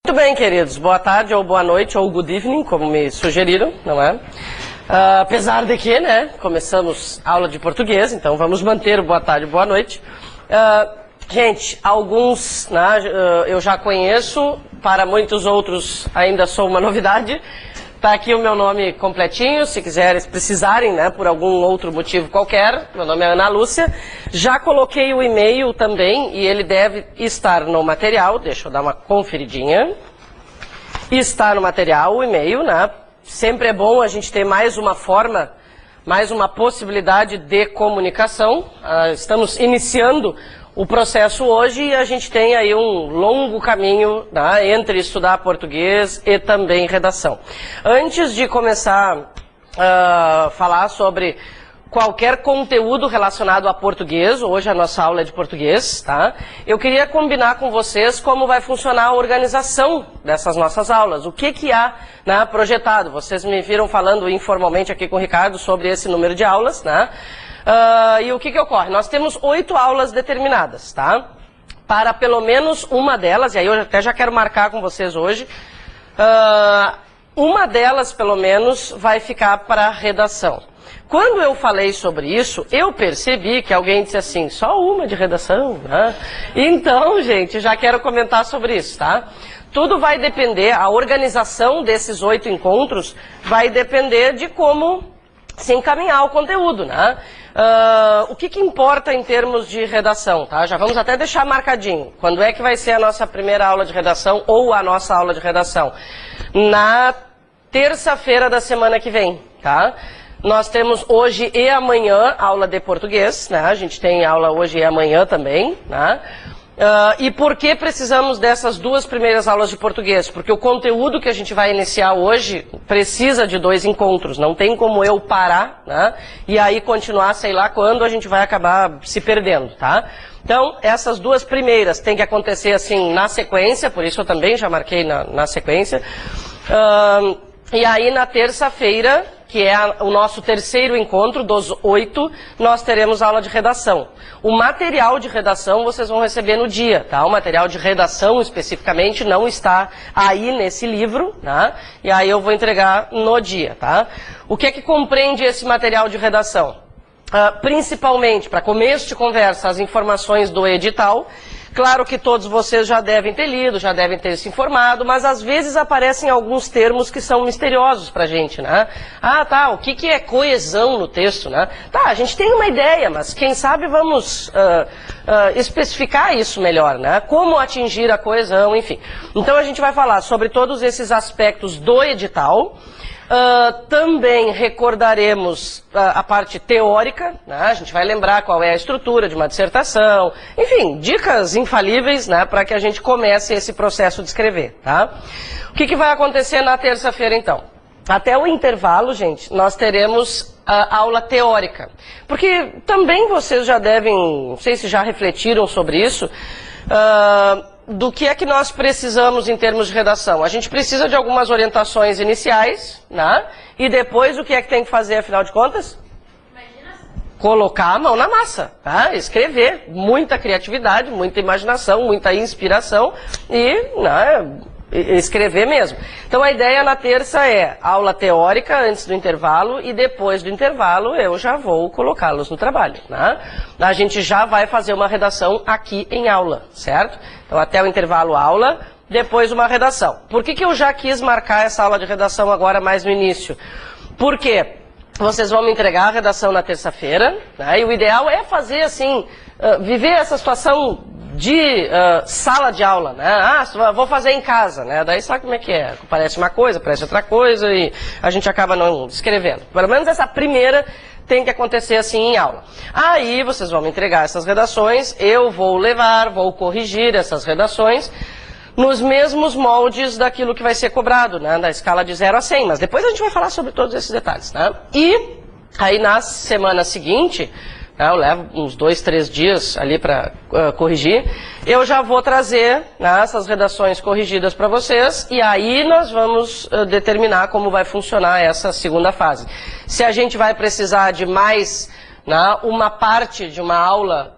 Muito bem, queridos. Boa tarde, ou boa noite, ou good evening, como me sugeriram, não é? Apesar de que, né, começamos aula de português, então vamos manter o boa tarde, boa noite. Gente, alguns, né, eu já conheço, para muitos outros ainda sou uma novidade. Está aqui o meu nome completinho, se precisarem, né, por algum outro motivo qualquer. Meu nome é Ana Lúcia. Já coloquei o e-mail também e ele deve estar no material. Deixa eu dar uma conferidinha. Está no material o e-mail, né? Sempre é bom a gente ter mais uma forma, mais uma possibilidade de comunicação. Estamos iniciando o processo hoje e a gente tem aí um longo caminho, né, entre estudar português e também redação. Antes de começar a falar sobre qualquer conteúdo relacionado a português, hoje a nossa aula é de português, tá? Eu queria combinar com vocês como vai funcionar a organização dessas nossas aulas, o que há, né, projetado. Vocês me viram falando informalmente aqui com o Ricardo sobre esse número de aulas, né? E o que ocorre? Nós temos 8 aulas determinadas, tá? Para pelo menos uma delas, e aí eu até já quero marcar com vocês hoje, uma delas pelo menos vai ficar para redação. Quando eu falei sobre isso, eu percebi que alguém disse assim, só uma de redação, né? Então, gente, já quero comentar sobre isso, tá? Tudo vai depender, a organização desses 8 encontros vai depender de como se encaminhar o conteúdo, né? O que importa em termos de redação, tá? Já vamos até deixar marcadinho. Quando é que vai ser a nossa primeira aula de redação ou a nossa aula de redação? Na terça-feira da semana que vem, tá? Nós temos hoje e amanhã aula de português, né? A gente tem aula hoje e amanhã também, né? E por que precisamos dessas duas primeiras aulas de português? Porque o conteúdo que a gente vai iniciar hoje precisa de 2 encontros. Não tem como eu parar, né, e aí continuar, sei lá quando, a gente vai acabar se perdendo, tá? Então, essas duas primeiras têm que acontecer assim na sequência, por isso eu também já marquei na sequência. E aí na terça-feira, que é o nosso terceiro encontro dos 8, nós teremos aula de redação. O material de redação vocês vão receber no dia, tá? O material de redação especificamente não está aí nesse livro, tá? E aí eu vou entregar no dia, tá? O que é que compreende esse material de redação? Principalmente, para começo de conversa, as informações do edital. Claro que todos vocês já devem ter lido, já devem ter se informado, mas às vezes aparecem alguns termos que são misteriosos pra gente, né? Tá, o que é coesão no texto, né? Tá, a gente tem uma ideia, mas quem sabe vamos especificar isso melhor, né? Como atingir a coesão, enfim. Então a gente vai falar sobre todos esses aspectos do edital. Também recordaremos a parte teórica, né? A gente vai lembrar qual é a estrutura de uma dissertação, enfim, dicas infalíveis, né, para que a gente comece esse processo de escrever, tá? O que vai acontecer na terça-feira, então? Até o intervalo, gente, nós teremos a aula teórica, porque também vocês já devem, não sei se já refletiram sobre isso, do que é que nós precisamos em termos de redação. A gente precisa de algumas orientações iniciais, né? E depois o que é que tem que fazer, afinal de contas? Colocar a mão na massa, tá? Escrever. Muita criatividade, muita imaginação, muita inspiração e, né, escrever mesmo. Então a ideia na terça é aula teórica antes do intervalo e depois do intervalo eu já vou colocá-los no trabalho, né? A gente já vai fazer uma redação aqui em aula, certo? Então até o intervalo aula, depois uma redação. Por que eu já quis marcar essa aula de redação agora mais no início? Porque vocês vão me entregar a redação na terça-feira, né? E o ideal é fazer assim, viver essa situação de sala de aula, né? Vou fazer em casa, né? Daí sabe como é que é? Parece uma coisa, parece outra coisa e a gente acaba não escrevendo. Pelo menos essa primeira tem que acontecer assim em aula. Aí vocês vão me entregar essas redações, eu vou corrigir essas redações nos mesmos moldes daquilo que vai ser cobrado, né? Da escala de 0 a 100, mas depois a gente vai falar sobre todos esses detalhes, né? E aí na semana seguinte, eu levo uns 2, 3 dias ali para corrigir. Eu já vou trazer, né, essas redações corrigidas para vocês e aí nós vamos determinar como vai funcionar essa segunda fase. Se a gente vai precisar de mais né, uma parte de uma aula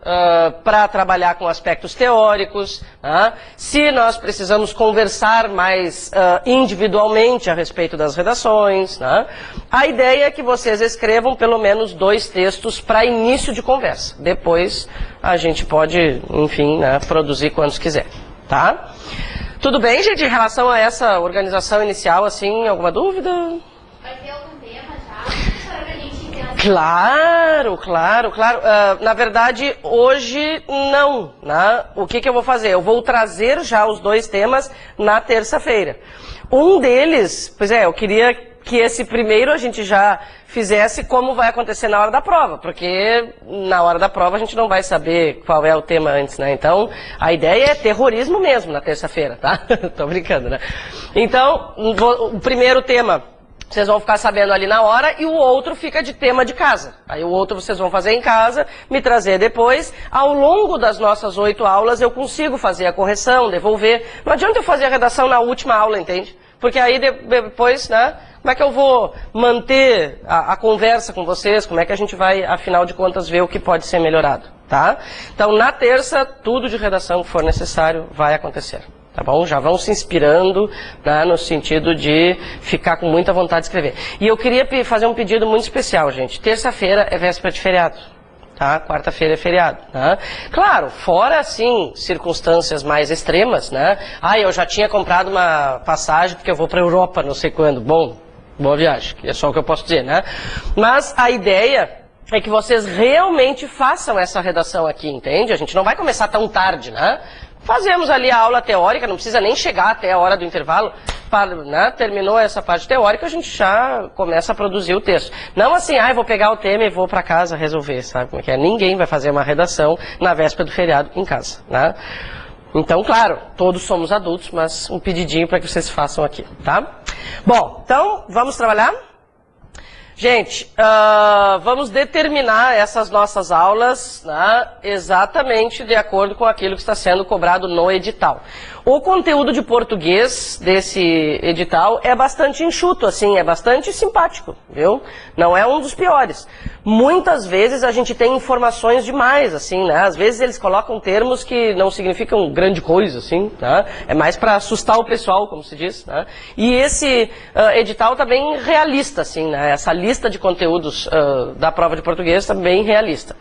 para trabalhar com aspectos teóricos, né, se nós precisamos conversar mais individualmente a respeito das redações, né, a ideia é que vocês escrevam pelo menos 2 textos para início de conversa. Depois a gente pode, enfim, né, produzir quantos quiser, tá? Tudo bem, gente, em relação a essa organização inicial, assim, alguma dúvida? Vai ter algum tema já? Para a gente entender. Claro. Na verdade, hoje não, né? O que eu vou fazer? Eu vou trazer já os 2 temas na terça-feira. Um deles, pois é, eu queria que esse primeiro a gente já fizesse como vai acontecer na hora da prova, porque na hora da prova a gente não vai saber qual é o tema antes, né? Então, a ideia é terrorismo mesmo na terça-feira, tá? Tô brincando, né? Então, o primeiro tema vocês vão ficar sabendo ali na hora e o outro fica de tema de casa. Aí o outro vocês vão fazer em casa, me trazer depois. Ao longo das nossas 8 aulas eu consigo fazer a correção, devolver. Não adianta eu fazer a redação na última aula, entende? Porque aí depois, né, como é que eu vou manter a conversa com vocês? Como é que a gente vai, afinal de contas, ver o que pode ser melhorado, tá? Então, na terça, tudo de redação que for necessário vai acontecer, tá bom? Já vão se inspirando, né, no sentido de ficar com muita vontade de escrever. E eu queria fazer um pedido muito especial, gente. Terça-feira é véspera de feriado. Tá? Quarta-feira é feriado, né? Claro, fora, assim, circunstâncias mais extremas, né? Eu já tinha comprado uma passagem porque eu vou para a Europa, não sei quando. Bom, boa viagem, é só o que eu posso dizer, né? Mas a ideia é que vocês realmente façam essa redação aqui, entende? A gente não vai começar tão tarde, né? Fazemos ali a aula teórica, não precisa nem chegar até a hora do intervalo, né? Terminou essa parte teórica, a gente já começa a produzir o texto. Não assim, vou pegar o tema e vou para casa resolver, sabe como é que é? Ninguém vai fazer uma redação na véspera do feriado em casa, né? Então, claro, todos somos adultos, mas um pedidinho para que vocês façam aqui, tá? Bom, então, vamos trabalhar? Gente, vamos determinar essas nossas aulas, né, exatamente de acordo com aquilo que está sendo cobrado no edital. O conteúdo de português desse edital é bastante enxuto, assim, é bastante simpático, viu? Não é um dos piores. Muitas vezes a gente tem informações demais, assim, né? Às vezes eles colocam termos que não significam grande coisa, assim, né? É mais para assustar o pessoal, como se diz, né? E esse edital está bem realista, assim, né? Essa lista de conteúdos da prova de português está bem realista.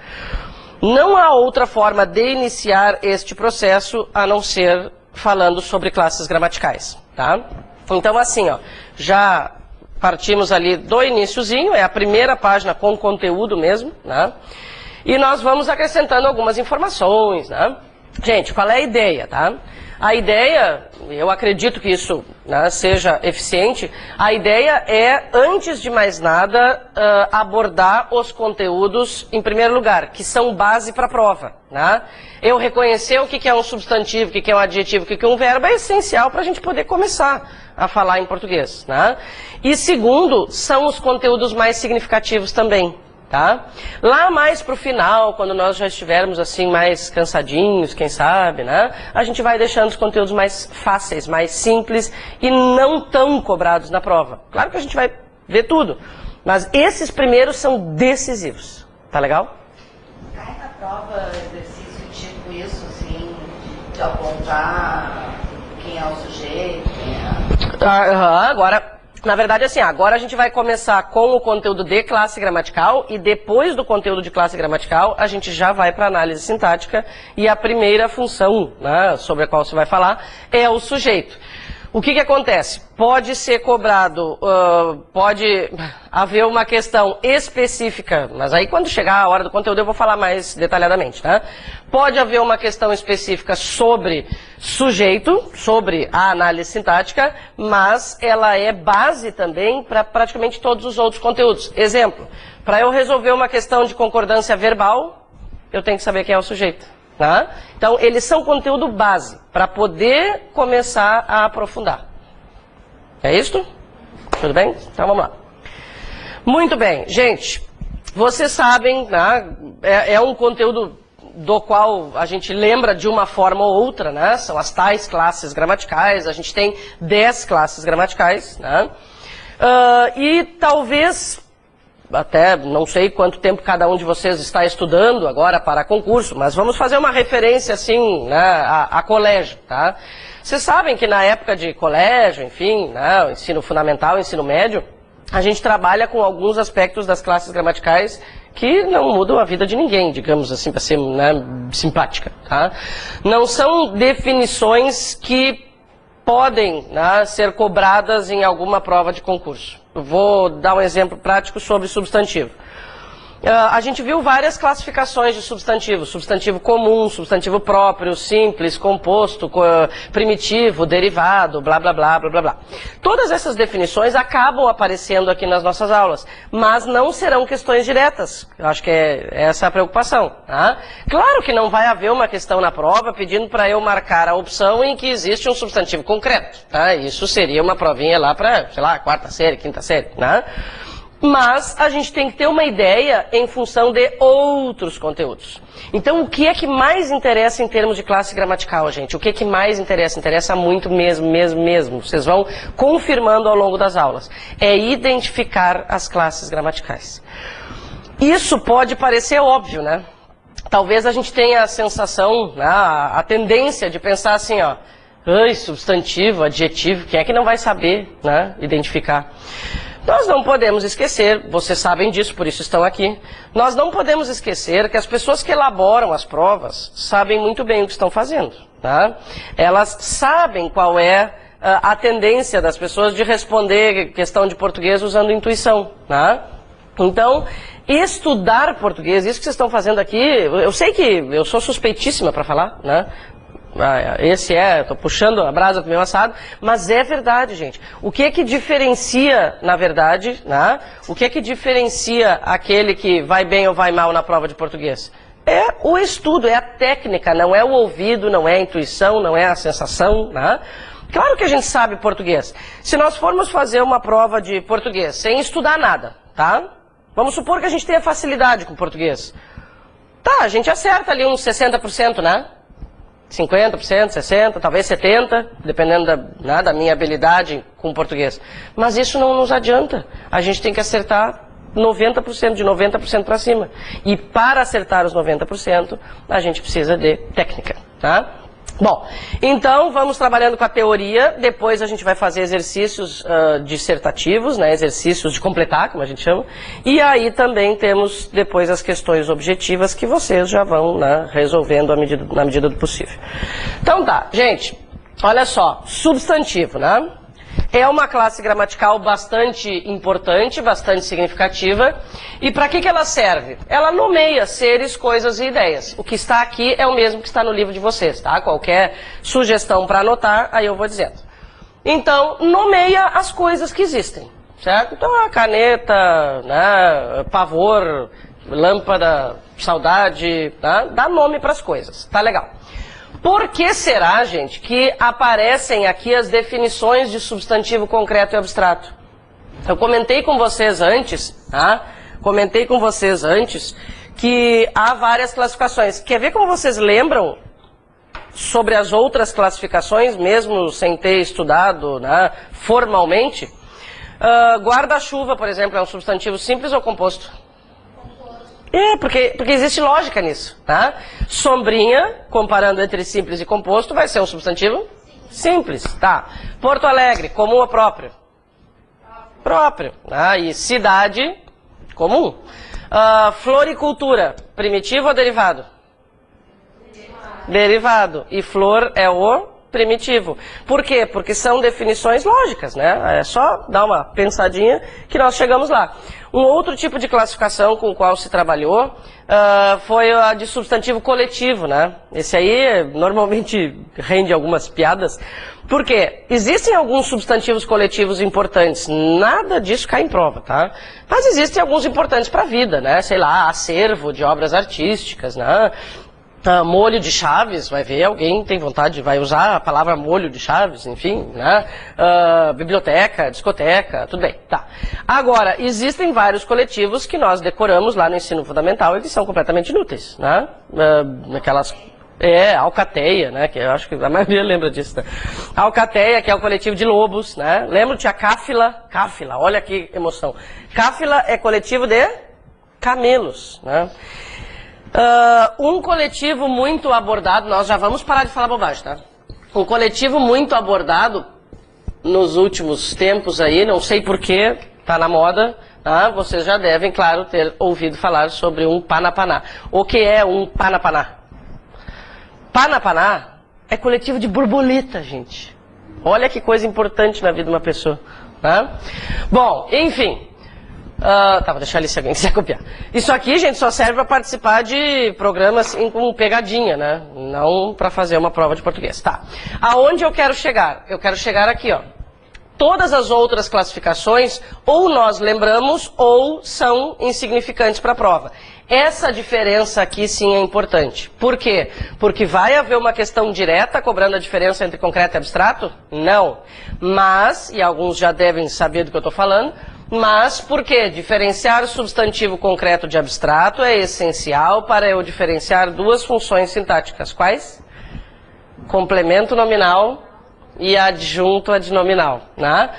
Não há outra forma de iniciar este processo a não ser falando sobre classes gramaticais, tá? Então, assim, ó, já partimos ali do iniciozinho, é a primeira página com conteúdo mesmo, né? E nós vamos acrescentando algumas informações, né? Gente, qual é a ideia, tá? A ideia, eu acredito que isso, né, seja eficiente, a ideia é, antes de mais nada, abordar os conteúdos, em primeiro lugar, que são base para a prova, né? Eu reconhecer o que é um substantivo, o que é um adjetivo, o que é um verbo, é essencial para a gente poder começar a falar em português, né? E segundo, são os conteúdos mais significativos também. Tá? Lá mais pro final, quando nós já estivermos assim mais cansadinhos, quem sabe, né? A gente vai deixando os conteúdos mais fáceis, mais simples e não tão cobrados na prova. Claro que a gente vai ver tudo, mas esses primeiros são decisivos. Tá legal? Cai na prova exercício tipo isso, assim, de apontar quem é o sujeito, quem é... Agora... Na verdade, assim, agora a gente vai começar com o conteúdo de classe gramatical e depois do conteúdo de classe gramatical a gente já vai para a análise sintática e a primeira função, né, sobre a qual você vai falar é o sujeito. O que acontece? Pode ser cobrado, pode haver uma questão específica, mas aí quando chegar a hora do conteúdo eu vou falar mais detalhadamente, tá? Pode haver uma questão específica sobre sujeito, sobre a análise sintática, mas ela é base também para praticamente todos os outros conteúdos. Exemplo, para eu resolver uma questão de concordância verbal, eu tenho que saber quem é o sujeito. Tá? Então, eles são conteúdo base, para poder começar a aprofundar. É isso? Tudo bem? Então, vamos lá. Muito bem. Gente, vocês sabem, né, é um conteúdo do qual a gente lembra de uma forma ou outra, né? São as tais classes gramaticais, a gente tem 10 classes gramaticais, né? E talvez... até não sei quanto tempo cada um de vocês está estudando agora para concurso, mas vamos fazer uma referência assim, né, a colégio, tá? Vocês sabem que na época de colégio, enfim, né, ensino fundamental, ensino médio, a gente trabalha com alguns aspectos das classes gramaticais que não mudam a vida de ninguém, digamos assim, para ser, né, simpática, tá? Não são definições que podem, né, ser cobradas em alguma prova de concurso. Eu vou dar um exemplo prático sobre substantivo. A gente viu várias classificações de substantivo. Substantivo comum, substantivo próprio, simples, composto, primitivo, derivado, blá, blá, blá, blá, blá, blá. Todas essas definições acabam aparecendo aqui nas nossas aulas, mas não serão questões diretas. Eu acho que é essa a preocupação. Tá? Claro que não vai haver uma questão na prova pedindo para eu marcar a opção em que existe um substantivo concreto. Tá? Isso seria uma provinha lá para, sei lá, quarta série, quinta série. Né? Mas a gente tem que ter uma ideia em função de outros conteúdos. Então, o que é que mais interessa em termos de classe gramatical, gente? O que é que mais interessa? Interessa muito mesmo, mesmo, mesmo. Vocês vão confirmando ao longo das aulas. É identificar as classes gramaticais. Isso pode parecer óbvio, né? Talvez a gente tenha a sensação, né, a tendência de pensar assim, ó, ai, substantivo, adjetivo, quem é que não vai saber, né, identificar? Nós não podemos esquecer, vocês sabem disso, por isso estão aqui, nós não podemos esquecer que as pessoas que elaboram as provas sabem muito bem o que estão fazendo. Tá? Elas sabem qual é a tendência das pessoas de responder questão de português usando intuição. Tá? Então, estudar português, isso que vocês estão fazendo aqui, eu sei que eu sou suspeitíssima para falar, né? Estou puxando a brasa do meu assado, mas é verdade, gente. O que é que diferencia, na verdade, né? O que é que diferencia aquele que vai bem ou vai mal na prova de português? É o estudo, é a técnica, não é o ouvido, não é a intuição, não é a sensação, né? Claro que a gente sabe português. Se nós formos fazer uma prova de português sem estudar nada, tá? Vamos supor que a gente tenha facilidade com português. Tá, a gente acerta ali uns 60%, né? 50%, 60%, talvez 70%, dependendo da minha habilidade com português. Mas isso não nos adianta. A gente tem que acertar 90%, de 90% para cima. E para acertar os 90%, a gente precisa de técnica. Tá? Bom, então vamos trabalhando com a teoria, depois a gente vai fazer exercícios dissertativos, né, exercícios de completar, como a gente chama, e aí também temos depois as questões objetivas que vocês já vão, né, resolvendo na medida do possível. Então tá, gente, olha só, substantivo, né? É uma classe gramatical bastante importante, bastante significativa. E para que ela serve? Ela nomeia seres, coisas e ideias. O que está aqui é o mesmo que está no livro de vocês, tá? Qualquer sugestão para anotar, aí eu vou dizendo. Então, nomeia as coisas que existem, certo? Então, a caneta, né, pavor, lâmpada, saudade, tá? Dá nome para as coisas, tá legal. Por que será, gente, que aparecem aqui as definições de substantivo concreto e abstrato? Eu comentei com vocês antes, tá? Comentei com vocês antes que há várias classificações. Quer ver como vocês lembram sobre as outras classificações, mesmo sem ter estudado, né, formalmente? Guarda-chuva, por exemplo, é um substantivo simples ou composto? É, porque existe lógica nisso, tá? Sombrinha, comparando entre simples e composto, vai ser um substantivo simples, tá? Porto Alegre, comum ou próprio? Próprio. Ah, e cidade, comum. Floricultura, primitivo ou derivado? Derivado. E flor é o primitivo. Por quê? Porque são definições lógicas, né? É só dar uma pensadinha que nós chegamos lá. Um outro tipo de classificação com o qual se trabalhou foi a de substantivo coletivo, né? Esse aí normalmente rende algumas piadas. Por quê? Existem alguns substantivos coletivos importantes. Nada disso cai em prova, tá? Mas existem alguns importantes para a vida, né? Sei lá, acervo de obras artísticas, né? Molho de chaves, vai ver, alguém tem vontade, vai usar a palavra molho de chaves, enfim, né? Biblioteca, discoteca, tudo bem, tá. Agora, existem vários coletivos que nós decoramos lá no ensino fundamental e que são completamente inúteis, né? Aquelas Alcateia, né? Que eu acho que a maioria lembra disso, né? Alcateia, que é o coletivo de lobos, né? Lembra-te a Cáfila? Cáfila, olha que emoção. Cáfila é coletivo de camelos, né? Um coletivo muito abordado, nós já vamos parar de falar bobagem, tá? Um coletivo muito abordado nos últimos tempos aí, não sei porquê, tá na moda, tá? Vocês já devem, claro, ter ouvido falar sobre um Panapaná. O que é um Panapaná? Panapaná é coletivo de borboleta, gente. Olha que coisa importante na vida de uma pessoa, tá? Bom, enfim... vou deixar ali se alguém quiser copiar. Isso aqui, gente, só serve para participar de programas com pegadinha, né? Não para fazer uma prova de português. Tá. Aonde eu quero chegar? Eu quero chegar aqui, ó. Todas as outras classificações, ou nós lembramos, ou são insignificantes para a prova. Essa diferença aqui, sim, é importante. Por quê? Porque vai haver uma questão direta cobrando a diferença entre concreto e abstrato? Não. Mas, e alguns já devem saber do que eu estou falando, mas por quê? Diferenciar o substantivo concreto de abstrato é essencial para eu diferenciar duas funções sintáticas. Quais? Complemento nominal e adjunto adnominal, né?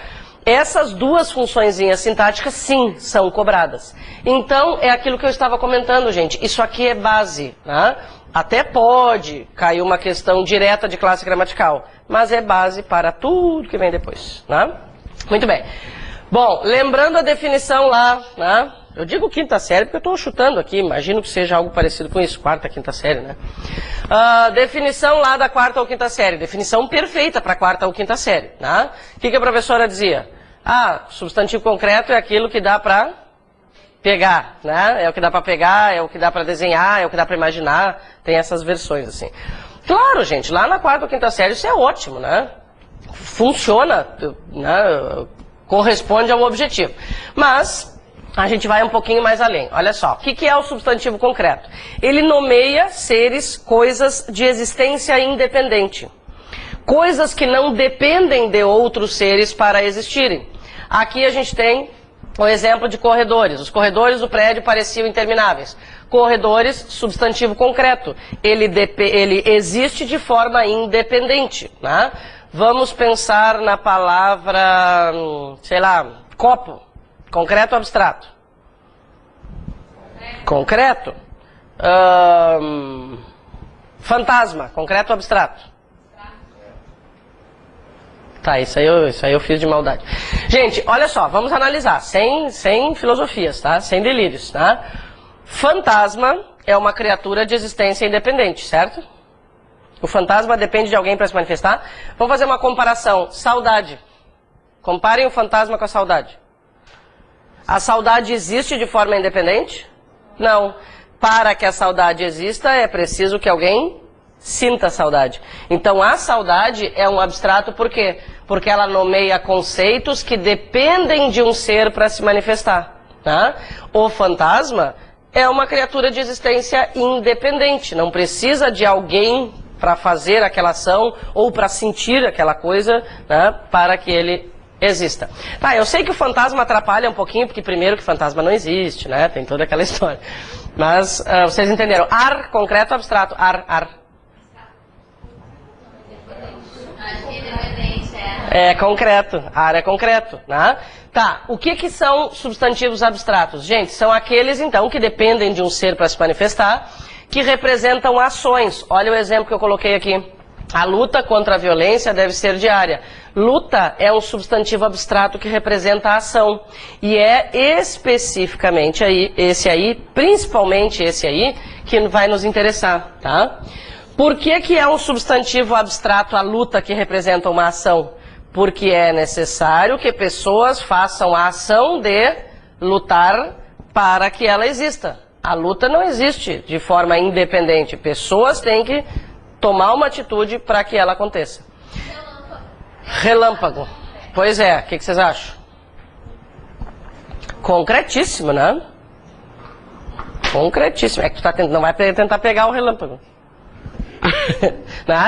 Essas duas funçõezinhas sintáticas, sim, são cobradas. Então, é aquilo que eu estava comentando, gente. Isso aqui é base, né? Até pode cair uma questão direta de classe gramatical, mas é base para tudo que vem depois, né? Muito bem. Bom, lembrando a definição lá, né? Eu digo quinta série porque eu estou chutando aqui, imagino que seja algo parecido com isso, quarta, quinta série, né? Definição lá da quarta ou quinta série, definição perfeita para quarta ou quinta série, né? O que a professora dizia? Substantivo concreto é aquilo que dá para pegar, né? É o que dá para pegar, é o que dá para desenhar, é o que dá para imaginar, tem essas versões assim. Claro, gente, lá na quarta ou quinta série isso é ótimo, né? Funciona, né? Corresponde ao objetivo. Mas a gente vai um pouquinho mais além. Olha só, o que é o substantivo concreto? Ele nomeia seres, coisas de existência independente. Coisas que não dependem de outros seres para existirem. Aqui a gente tem o exemplo de corredores. Os corredores do prédio pareciam intermináveis. Corredores, substantivo concreto. Ele existe de forma independente, né? Vamos pensar na palavra, sei lá, copo. Concreto ou abstrato? Concreto. Fantasma. Concreto ou abstrato? Tá, isso aí eu fiz de maldade. Gente, olha só, vamos analisar, sem filosofias, tá? Sem delírios, tá? Fantasma é uma criatura de existência independente, certo? O fantasma depende de alguém para se manifestar. Vamos fazer uma comparação. Saudade. Comparem o fantasma com a saudade. A saudade existe de forma independente? Não. Para que a saudade exista, é preciso que alguém sinta saudade. Então, a saudade é um abstrato por quê? Porque ela nomeia conceitos que dependem de um ser para se manifestar. Tá? O fantasma é uma criatura de existência independente. Não precisa de alguém para fazer aquela ação ou para sentir aquela coisa, né, para que ele exista. Tá, eu sei que o fantasma atrapalha um pouquinho, porque primeiro que fantasma não existe, né, tem toda aquela história. Mas vocês entenderam. Ar, concreto ou abstrato? Ar. É concreto. Ar é concreto, né? Tá, o que são substantivos abstratos? Gente, são aqueles, então, que dependem de um ser para se manifestar, que representam ações. Olha o exemplo que eu coloquei aqui. A luta contra a violência deve ser diária. Luta é um substantivo abstrato que representa a ação. E é especificamente principalmente esse aí, que vai nos interessar, tá? Por que é um substantivo abstrato a luta que representa uma ação? Porque é necessário que pessoas façam a ação de lutar para que ela exista. A luta não existe de forma independente. Pessoas têm que tomar uma atitude para que ela aconteça. Relâmpago. Pois é, o que vocês acham? Concretíssimo, né? Concretíssimo. É que tu não vai tentar pegar o relâmpago.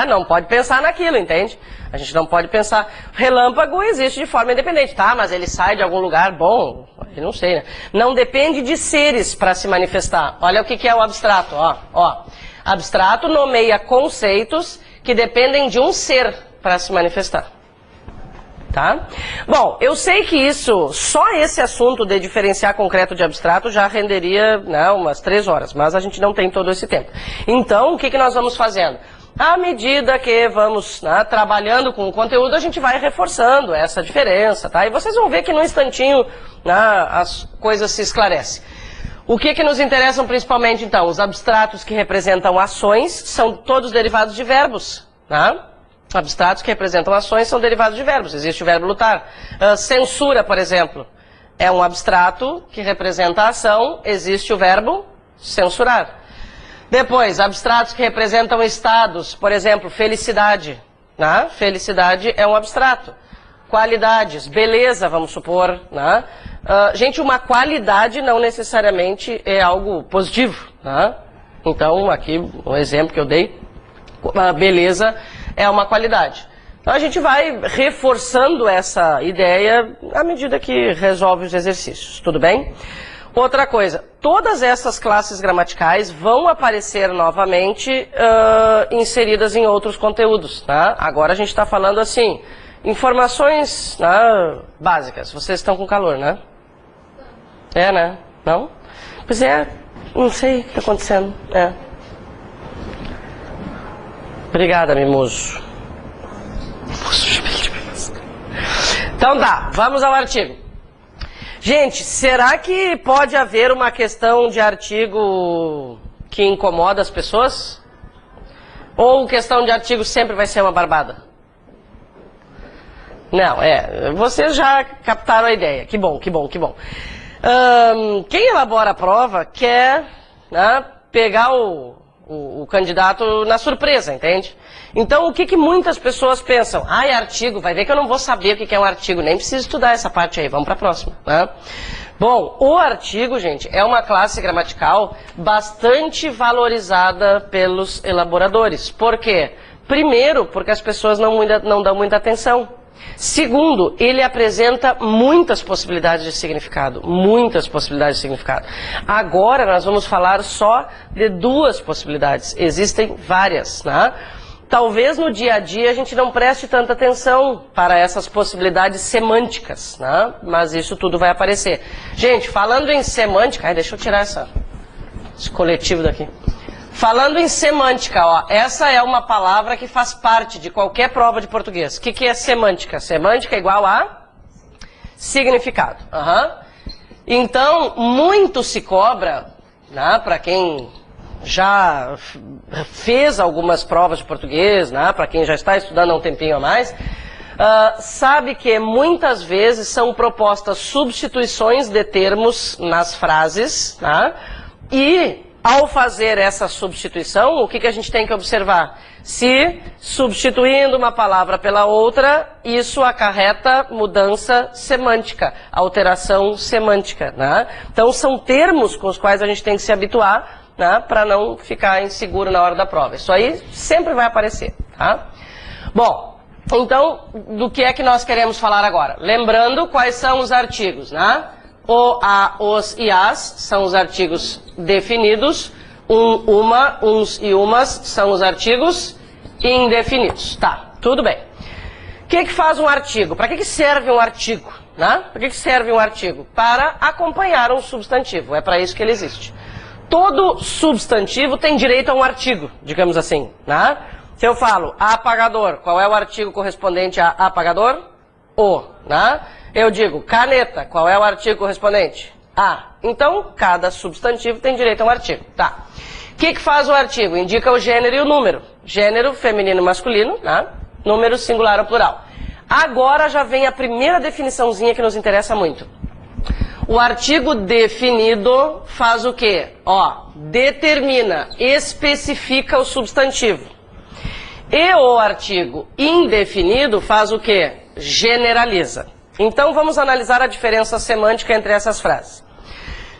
Não pode pensar naquilo, entende? A gente não pode pensar. Relâmpago existe de forma independente, tá? Mas ele sai de algum lugar, bom, eu não sei, né? Não depende de seres para se manifestar. Olha o que é o abstrato, ó. Abstrato nomeia conceitos que dependem de um ser para se manifestar. Tá? Bom, eu sei que só esse assunto de diferenciar concreto de abstrato já renderia, né, umas 3 horas, mas a gente não tem todo esse tempo. Então, o que nós vamos fazendo? À medida que vamos, né, trabalhando com o conteúdo, a gente vai reforçando essa diferença, tá? E vocês vão ver que num instantinho, né, as coisas se esclarecem. O que nos interessam principalmente, então? Os abstratos que representam ações são todos derivados de verbos, né? Abstratos que representam ações são derivados de verbos. Existe o verbo lutar. Censura, por exemplo, é um abstrato que representa a ação. Existe o verbo censurar. Depois, abstratos que representam estados. Por exemplo, felicidade. Né? Felicidade é um abstrato. Qualidades, beleza, vamos supor. Né? Gente, uma qualidade não necessariamente é algo positivo. Né? Então, aqui, um exemplo que eu dei. Beleza é uma qualidade. Então a gente vai reforçando essa ideia à medida que resolve os exercícios, tudo bem? Outra coisa, todas essas classes gramaticais vão aparecer novamente inseridas em outros conteúdos, tá? Agora a gente está falando assim, informações, né, básicas. Vocês estão com calor, né? É, né? Não? Pois é, não sei o que está acontecendo, Obrigada, mimoso. Então tá, vamos ao artigo. Gente, será que pode haver uma questão de artigo que incomoda as pessoas? Ou questão de artigo sempre vai ser uma barbada? Não, vocês já captaram a ideia. Que bom, que bom, que bom. Quem elabora a prova quer, né, pegar o candidato na surpresa, entende? Então, o que muitas pessoas pensam? É artigo, vai ver que eu não vou saber o que é um artigo, nem preciso estudar essa parte aí, vamos para a próxima, né? Bom, o artigo, gente, é uma classe gramatical bastante valorizada pelos elaboradores. Por quê? Primeiro, porque as pessoas não dão muita atenção. Segundo, ele apresenta muitas possibilidades de significado, muitas possibilidades de significado. Agora nós vamos falar só de 2 possibilidades, existem várias, né? Talvez no dia a dia a gente não preste tanta atenção para essas possibilidades semânticas, né? Mas isso tudo vai aparecer. Gente, falando em semântica, deixa eu tirar esse coletivo daqui. Falando em semântica, essa é uma palavra que faz parte de qualquer prova de português. O que é semântica? Semântica é igual a significado. Então, muito se cobra, né, para quem já fez algumas provas de português, né, para quem já está estudando há um tempinho a mais, sabe que muitas vezes são propostas substituições de termos nas frases, né, e ao fazer essa substituição, o que a gente tem que observar? Se, substituindo uma palavra pela outra, isso acarreta mudança semântica, alteração semântica, né? Então, são termos com os quais a gente tem que se habituar, né, para não ficar inseguro na hora da prova. Isso aí sempre vai aparecer, tá? Bom, então, do que é que nós queremos falar agora? Lembrando quais são os artigos, né? O, a, os e as são os artigos definidos. Uma, uns e umas são os artigos indefinidos. Tá, tudo bem. O que faz um artigo? Para que serve um artigo? Né? Para que serve um artigo? Para acompanhar um substantivo. É para isso que ele existe. Todo substantivo tem direito a um artigo, digamos assim. Né? Se eu falo apagador, qual é o artigo correspondente a apagador? O. Né? Eu digo caneta, qual é o artigo correspondente? A. Então, cada substantivo tem direito a um artigo. Tá. O que faz o artigo? Indica o gênero e o número. Gênero, feminino e masculino, né? Número, singular ou plural. Agora já vem a primeira definiçãozinha que nos interessa muito. O artigo definido faz o quê? Determina, especifica o substantivo. E o artigo indefinido faz o quê? Generaliza. Então vamos analisar a diferença semântica entre essas frases.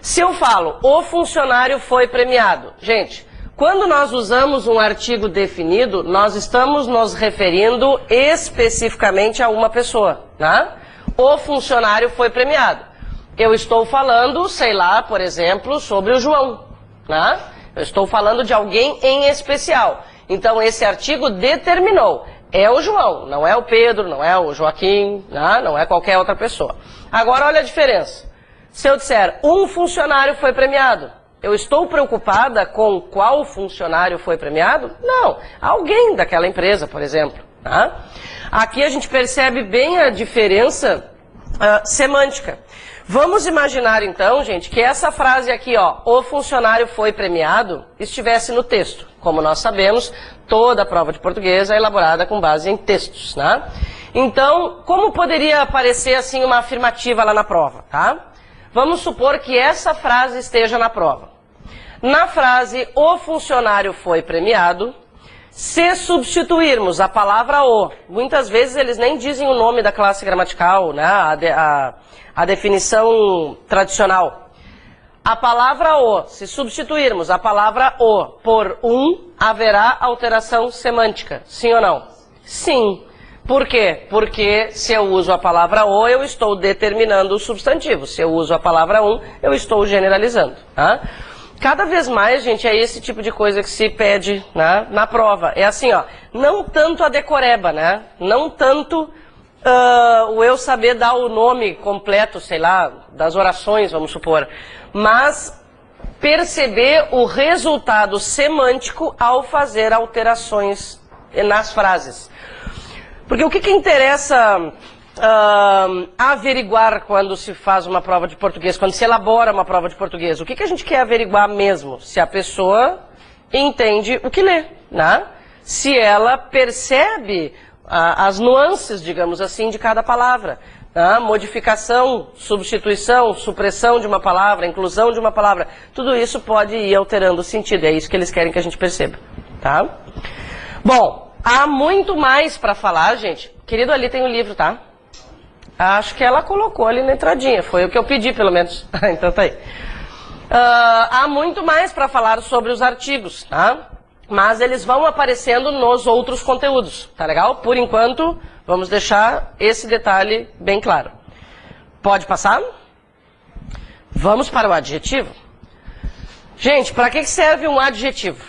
Se eu falo, o funcionário foi premiado. Gente, quando nós usamos um artigo definido, nós estamos nos referindo especificamente a uma pessoa, né? O funcionário foi premiado. Eu estou falando, sei lá, por exemplo, sobre o João, né? Eu estou falando de alguém em especial. Então, esse artigo determinou. É o João, não é o Pedro, não é o Joaquim, não é qualquer outra pessoa. Agora, olha a diferença. Se eu disser, um funcionário foi premiado, eu estou preocupada com qual funcionário foi premiado? Não, alguém daquela empresa, por exemplo. Tá? Aqui a gente percebe bem a diferença semântica. Vamos imaginar então, gente, que essa frase aqui, ó, o funcionário foi premiado, estivesse no texto. Como nós sabemos, toda a prova de português é elaborada com base em textos, né? Então, como poderia aparecer assim uma afirmativa lá na prova, tá? Vamos supor que essa frase esteja na prova. Na frase, o funcionário foi premiado, se substituirmos a palavra o, muitas vezes eles nem dizem o nome da classe gramatical, né? A definição tradicional. A palavra o, se substituirmos a palavra o por um, haverá alteração semântica. Sim ou não? Sim. Por quê? Porque se eu uso a palavra o, eu estou determinando o substantivo. Se eu uso a palavra um, eu estou generalizando. Tá? Cada vez mais, gente, é esse tipo de coisa que se pede, né, na prova. É assim, ó, não tanto a decoreba, né? Não tanto o eu saber dar o nome completo, sei lá, das orações, vamos supor. Mas perceber o resultado semântico ao fazer alterações nas frases. Porque o que interessa averiguar quando se faz uma prova de português, quando se elabora uma prova de português? O que a gente quer averiguar mesmo? Se a pessoa entende o que lê, né? Se ela percebe as nuances, digamos assim, de cada palavra. Né? Modificação, substituição, supressão de uma palavra, inclusão de uma palavra. Tudo isso pode ir alterando o sentido. É isso que eles querem que a gente perceba. Tá? Bom, há muito mais para falar, gente. Querido, ali tem o livro, tá? Acho que ela colocou ali na entradinha. Foi o que eu pedi, pelo menos. Então tá aí. Há muito mais para falar sobre os artigos, tá? Mas eles vão aparecendo nos outros conteúdos, tá legal? Por enquanto, vamos deixar esse detalhe bem claro. Pode passar? Vamos para o adjetivo. Gente, para que serve um adjetivo?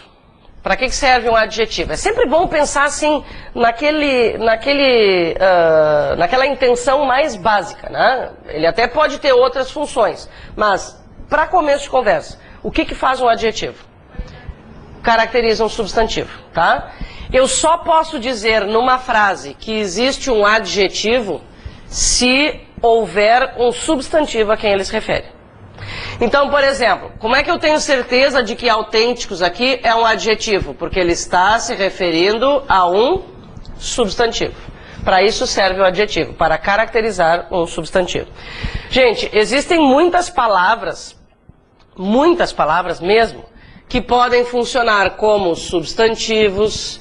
Para que serve um adjetivo? É sempre bom pensar assim, naquela intenção mais básica, né? Ele até pode ter outras funções, mas, para começo de conversa, o que faz um adjetivo? Caracteriza um substantivo, tá? Eu só posso dizer numa frase que existe um adjetivo se houver um substantivo a quem ele se refere. Então, por exemplo, como é que eu tenho certeza de que autênticos aqui é um adjetivo? Porque ele está se referindo a um substantivo. Para isso serve o adjetivo, para caracterizar um substantivo. Gente, existem muitas palavras mesmo, que podem funcionar como substantivos,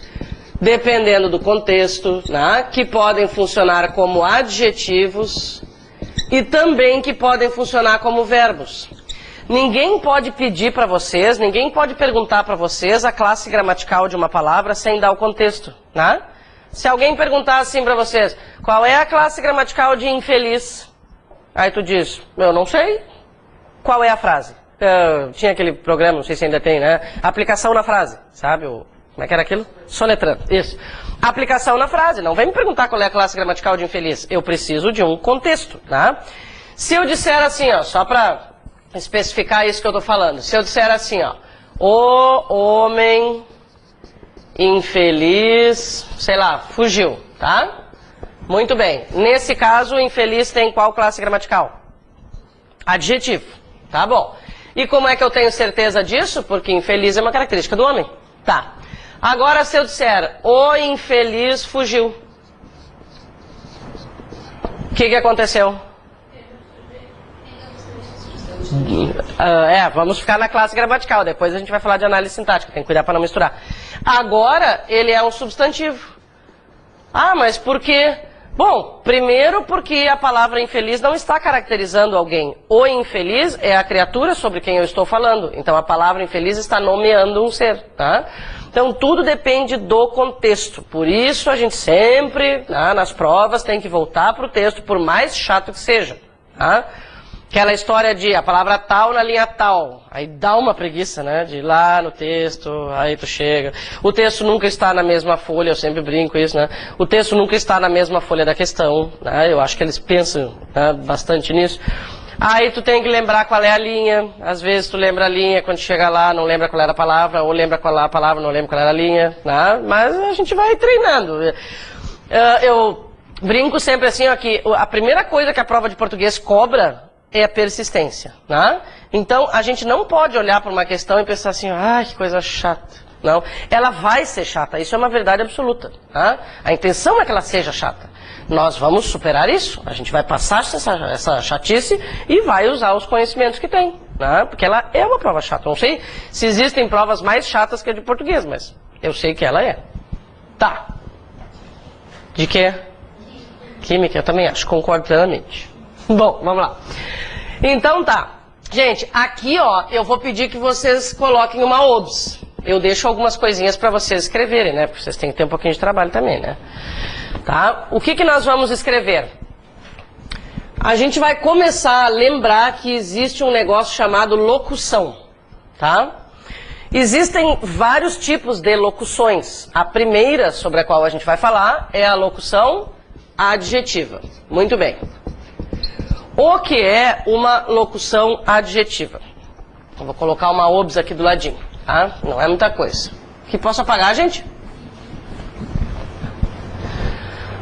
dependendo do contexto, né? Que podem funcionar como adjetivos e também que podem funcionar como verbos. Ninguém pode pedir para vocês, ninguém pode perguntar para vocês a classe gramatical de uma palavra sem dar o contexto, né? Se alguém perguntar assim para vocês, qual é a classe gramatical de infeliz? Aí tu diz, eu não sei. Qual é a frase? Tinha aquele programa, não sei se ainda tem, né? Aplicação na frase, sabe? Como é que era aquilo? Soletrando, isso. Aplicação na frase. Não vem me perguntar qual é a classe gramatical de infeliz. Eu preciso de um contexto, né? Se eu disser assim, ó, só para especificar isso que eu tô falando. Se eu disser assim, ó, o homem infeliz, sei lá, fugiu, tá? Muito bem. Nesse caso, o infeliz tem qual classe gramatical? Adjetivo. Tá bom. E como é que eu tenho certeza disso? Porque infeliz é uma característica do homem. Tá. Agora, se eu disser, o infeliz fugiu. O que aconteceu? Vamos ficar na classe gramatical. Depois a gente vai falar de análise sintática. Tem que cuidar para não misturar. Agora, ele é um substantivo. Ah, mas por quê? Bom, primeiro porque a palavra infeliz não está caracterizando alguém. O infeliz é a criatura sobre quem eu estou falando. Então a palavra infeliz está nomeando um ser, tá? Então tudo depende do contexto. Por isso a gente sempre, nas provas, tem que voltar para o texto, por mais chato que seja, tá? Aquela história de a palavra tal na linha tal. Aí dá uma preguiça, né? De ir lá no texto, aí tu chega. O texto nunca está na mesma folha, eu sempre brinco isso, né? O texto nunca está na mesma folha da questão, né? Eu acho que eles pensam, né, bastante nisso. Aí tu tem que lembrar qual é a linha. Às vezes tu lembra a linha, quando chega lá não lembra qual era a palavra, ou lembra qual era a palavra, não lembra qual era a linha, né? Mas a gente vai treinando. Eu brinco sempre assim, ó, que a primeira coisa que a prova de português cobra é a persistência, né? Então, a gente não pode olhar para uma questão e pensar assim, ai, que coisa chata. Não, ela vai ser chata, isso é uma verdade absoluta, né? A intenção é que ela seja chata. Nós vamos superar isso, a gente vai passar essa chatice e vai usar os conhecimentos que tem, né? Porque ela é uma prova chata. Não sei se existem provas mais chatas que a de português, mas eu sei que ela é. Tá. De quê? Química, eu também acho, concordo plenamente. Bom, vamos lá. Então tá. Gente, aqui ó, eu vou pedir que vocês coloquem uma OBS. Eu deixo algumas coisinhas para vocês escreverem, né? Porque vocês têm que ter um pouquinho de trabalho também, né? Tá? O que nós vamos escrever? A gente vai começar a lembrar que existe um negócio chamado locução, tá? Existem vários tipos de locuções. A primeira sobre a qual a gente vai falar é a locução adjetiva. Muito bem. O que é uma locução adjetiva? Eu vou colocar uma OBS aqui do ladinho, tá? Não é muita coisa. Que posso apagar, gente?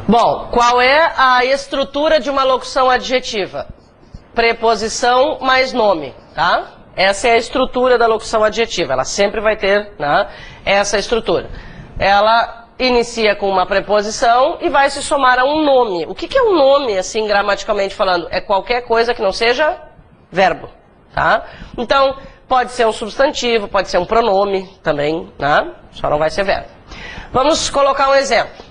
Bom, qual é a estrutura de uma locução adjetiva? Preposição mais nome, tá? Essa é a estrutura da locução adjetiva. Ela sempre vai ter, né, essa estrutura. Ela inicia com uma preposição e vai se somar a um nome. O que é um nome, assim, gramaticalmente falando? É qualquer coisa que não seja verbo, tá? Então, pode ser um substantivo, pode ser um pronome também, né? Só não vai ser verbo. Vamos colocar um exemplo.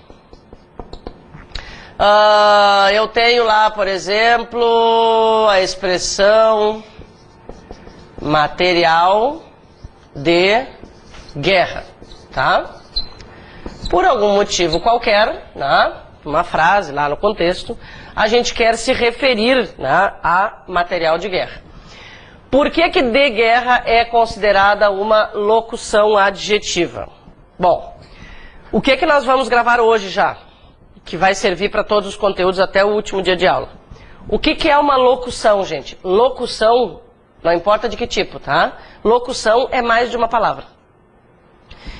Eu tenho lá, por exemplo, a expressão material de guerra, tá? Por algum motivo qualquer, né, uma frase lá no contexto, a gente quer se referir, né, a material de guerra. Por que que de guerra é considerada uma locução adjetiva? Bom, o que nós vamos gravar hoje já? Que vai servir para todos os conteúdos até o último dia de aula. O que é uma locução, gente? Locução, não importa de que tipo, tá? Locução é mais de uma palavra.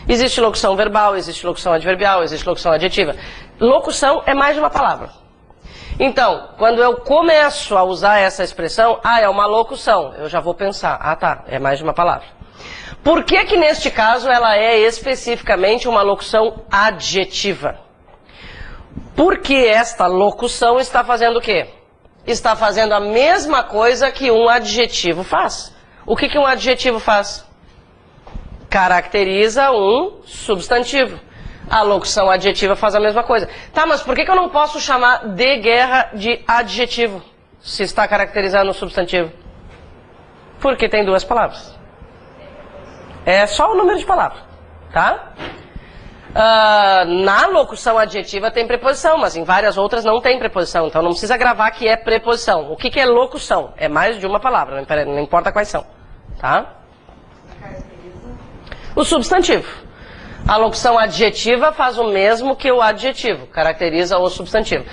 Existe locução verbal, existe locução adverbial, existe locução adjetiva. Locução é mais de uma palavra. Então, quando eu começo a usar essa expressão, é uma locução, eu já vou pensar, tá, é mais de uma palavra. Por que que neste caso ela é especificamente uma locução adjetiva? Porque esta locução está fazendo o quê? Está fazendo a mesma coisa que um adjetivo faz. O que que um adjetivo faz? Caracteriza um substantivo. A locução adjetiva faz a mesma coisa. Tá, mas por que que eu não posso chamar de guerra de adjetivo, se está caracterizando um substantivo? Porque tem duas palavras. É só o número de palavras, tá? Na locução adjetiva tem preposição, mas em várias outras não tem preposição. Então não precisa gravar que é preposição. O que que é locução? É mais de uma palavra, não importa quais são, tá? O substantivo. A locução adjetiva faz o mesmo que o adjetivo, caracteriza o substantivo.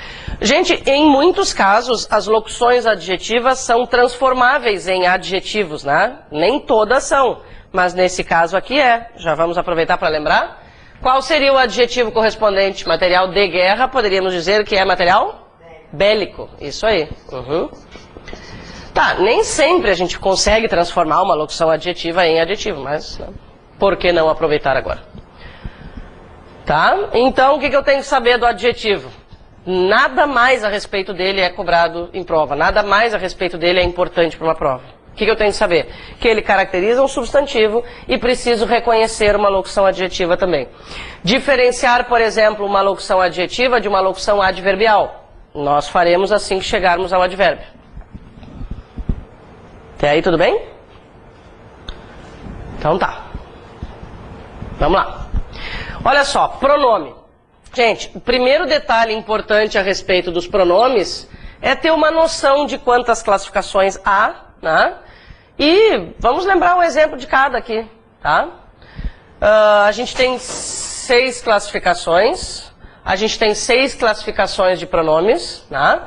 Gente, em muitos casos, as locuções adjetivas são transformáveis em adjetivos, né? Nem todas são, mas nesse caso aqui é. Já vamos aproveitar para lembrar. Qual seria o adjetivo correspondente? Material de guerra, poderíamos dizer que é material? Bélico. Isso aí. Tá, nem sempre a gente consegue transformar uma locução adjetiva em adjetivo, mas... né? Por que não aproveitar agora? Tá? Então, o que eu tenho que saber do adjetivo? Nada mais a respeito dele é cobrado em prova. Nada mais a respeito dele é importante para uma prova. O que eu tenho que saber? Que ele caracteriza um substantivo e preciso reconhecer uma locução adjetiva também. Diferenciar, por exemplo, uma locução adjetiva de uma locução adverbial. Nós faremos assim que chegarmos ao advérbio. Até aí tudo bem? Então tá. Vamos lá. Olha só, pronome. Gente, o primeiro detalhe importante a respeito dos pronomes é ter uma noção de quantas classificações há, né? E vamos lembrar um exemplo de cada aqui, tá? A gente tem 6 classificações, a gente tem 6 classificações de pronomes, né?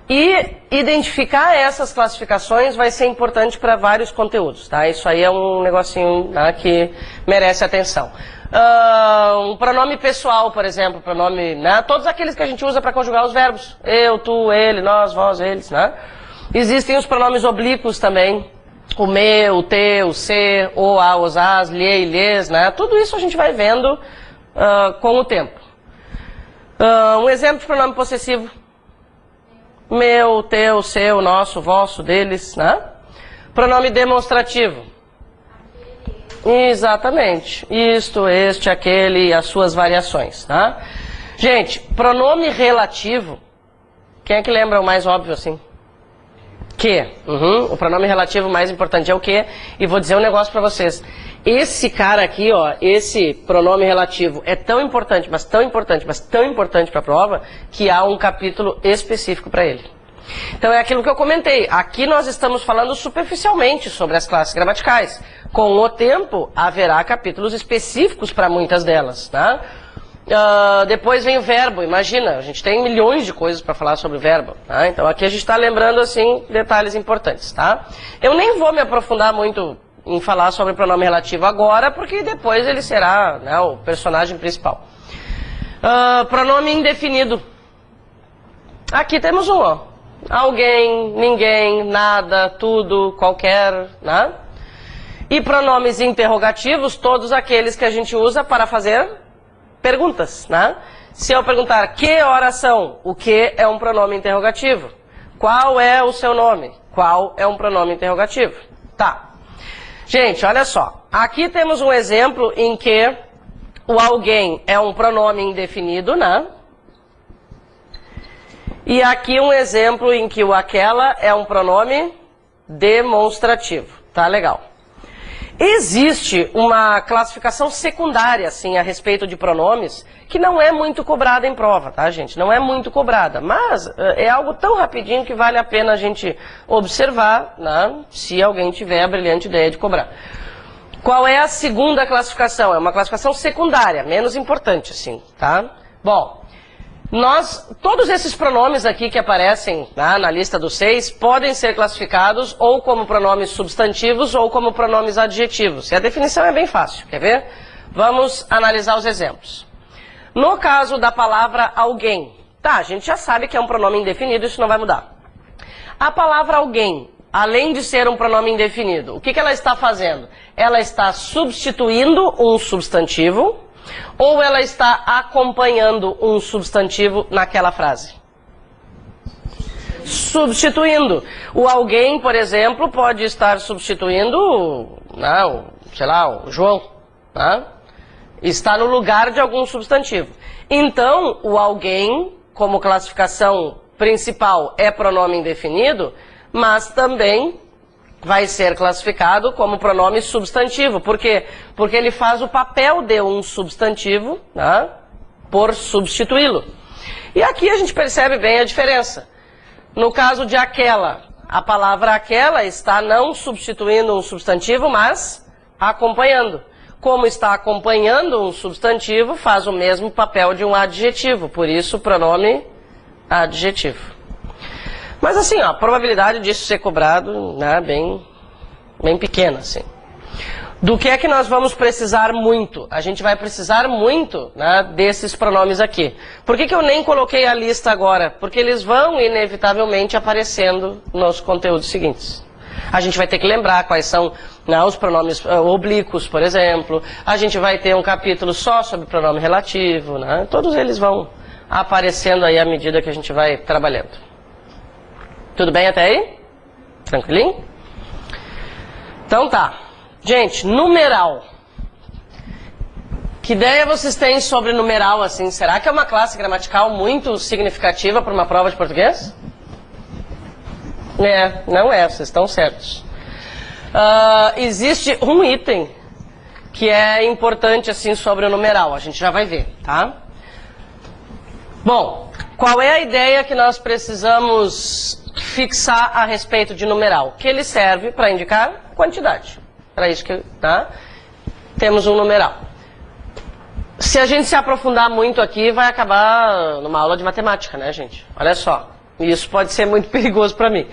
E identificar essas classificações vai ser importante para vários conteúdos, tá? Isso aí é um negocinho, né, que merece atenção. Um pronome pessoal, por exemplo, pronome, né? Todos aqueles que a gente usa para conjugar os verbos. Eu, tu, ele, nós, vós, eles, né? Existem os pronomes oblíquos também. O meu, o teu, o se, o, a, os, as, lhe, lhes, né? Tudo isso a gente vai vendo com o tempo. Um exemplo de pronome possessivo. Meu, teu, seu, nosso, vosso, deles, né? Pronome demonstrativo. Exatamente. Isto, este, aquele e as suas variações, tá? Gente, pronome relativo. Quem é que lembra o mais óbvio assim? Que. O pronome relativo mais importante é o que. E vou dizer um negócio pra vocês. Esse cara aqui, ó, esse pronome relativo é tão importante, mas tão importante, mas tão importante pra prova, que há um capítulo específico pra ele. Então é aquilo que eu comentei. Aqui nós estamos falando superficialmente sobre as classes gramaticais. Com o tempo, haverá capítulos específicos para muitas delas, tá? Depois vem o verbo. Imagina, a gente tem milhões de coisas para falar sobre o verbo, tá? Então aqui a gente está lembrando, assim, detalhes importantes, tá? Eu nem vou me aprofundar muito em falar sobre o pronome relativo agora, porque depois ele será, né, o personagem principal. Pronome indefinido. Aqui temos um, ó. Alguém, ninguém, nada, tudo, qualquer, né? E pronomes interrogativos, todos aqueles que a gente usa para fazer perguntas, né? Se eu perguntar que horas são, o que é um pronome interrogativo? Qual é o seu nome? Qual é um pronome interrogativo? Tá. Gente, olha só. Aqui temos um exemplo em que o alguém é um pronome indefinido, né? E aqui um exemplo em que o aquela é um pronome demonstrativo. Tá legal. Existe uma classificação secundária, assim, a respeito de pronomes, que não é muito cobrada em prova, tá, gente? Não é muito cobrada, mas é algo tão rapidinho que vale a pena a gente observar, né, se alguém tiver a brilhante ideia de cobrar. Qual é a segunda classificação? É uma classificação secundária, menos importante, assim, tá? Bom, todos esses pronomes aqui que aparecem, né, na lista dos 6 podem ser classificados ou como pronomes substantivos ou como pronomes adjetivos. E a definição é bem fácil, quer ver? Vamos analisar os exemplos. No caso da palavra alguém, tá, a gente já sabe que é um pronome indefinido, isso não vai mudar. A palavra alguém, além de ser um pronome indefinido, o que ela está fazendo? Ela está substituindo um substantivo, ou ela está acompanhando um substantivo naquela frase? Substituindo. O alguém, por exemplo, pode estar substituindo, não, sei lá, o João, né? Está no lugar de algum substantivo. Então, o alguém, como classificação principal, é pronome indefinido, mas também vai ser classificado como pronome substantivo. Por quê? Porque ele faz o papel de um substantivo, né, por substituí-lo. E aqui a gente percebe bem a diferença. No caso de aquela, a palavra aquela está não substituindo um substantivo, mas acompanhando. Como está acompanhando um substantivo, faz o mesmo papel de um adjetivo. Por isso, pronome adjetivo. Mas assim, ó, a probabilidade disso ser cobrado, né, bem pequena, assim. Do que é que nós vamos precisar muito? A gente vai precisar muito, né, desses pronomes aqui. Por que eu nem coloquei a lista agora? Porque eles vão inevitavelmente aparecendo nos conteúdos seguintes. A gente vai ter que lembrar quais são, né, os pronomes oblíquos, por exemplo. A gente vai ter um capítulo só sobre pronome relativo, né? Todos eles vão aparecendo aí à medida que a gente vai trabalhando. Tudo bem até aí? Tranquilinho? Então tá. Gente, numeral. Que ideia vocês têm sobre numeral, assim? Será que é uma classe gramatical muito significativa para uma prova de português? Não é, vocês estão certos. Existe um item que é importante, assim, sobre o numeral. A gente já vai ver, tá? Bom, Qual é a ideia que nós precisamos fixar a respeito de numeral? Que ele serve para indicar quantidade. Para isso que temos um numeral. Se a gente se aprofundar muito aqui, vai acabar numa aula de matemática, né, gente? Olha só. Isso pode ser muito perigoso para mim.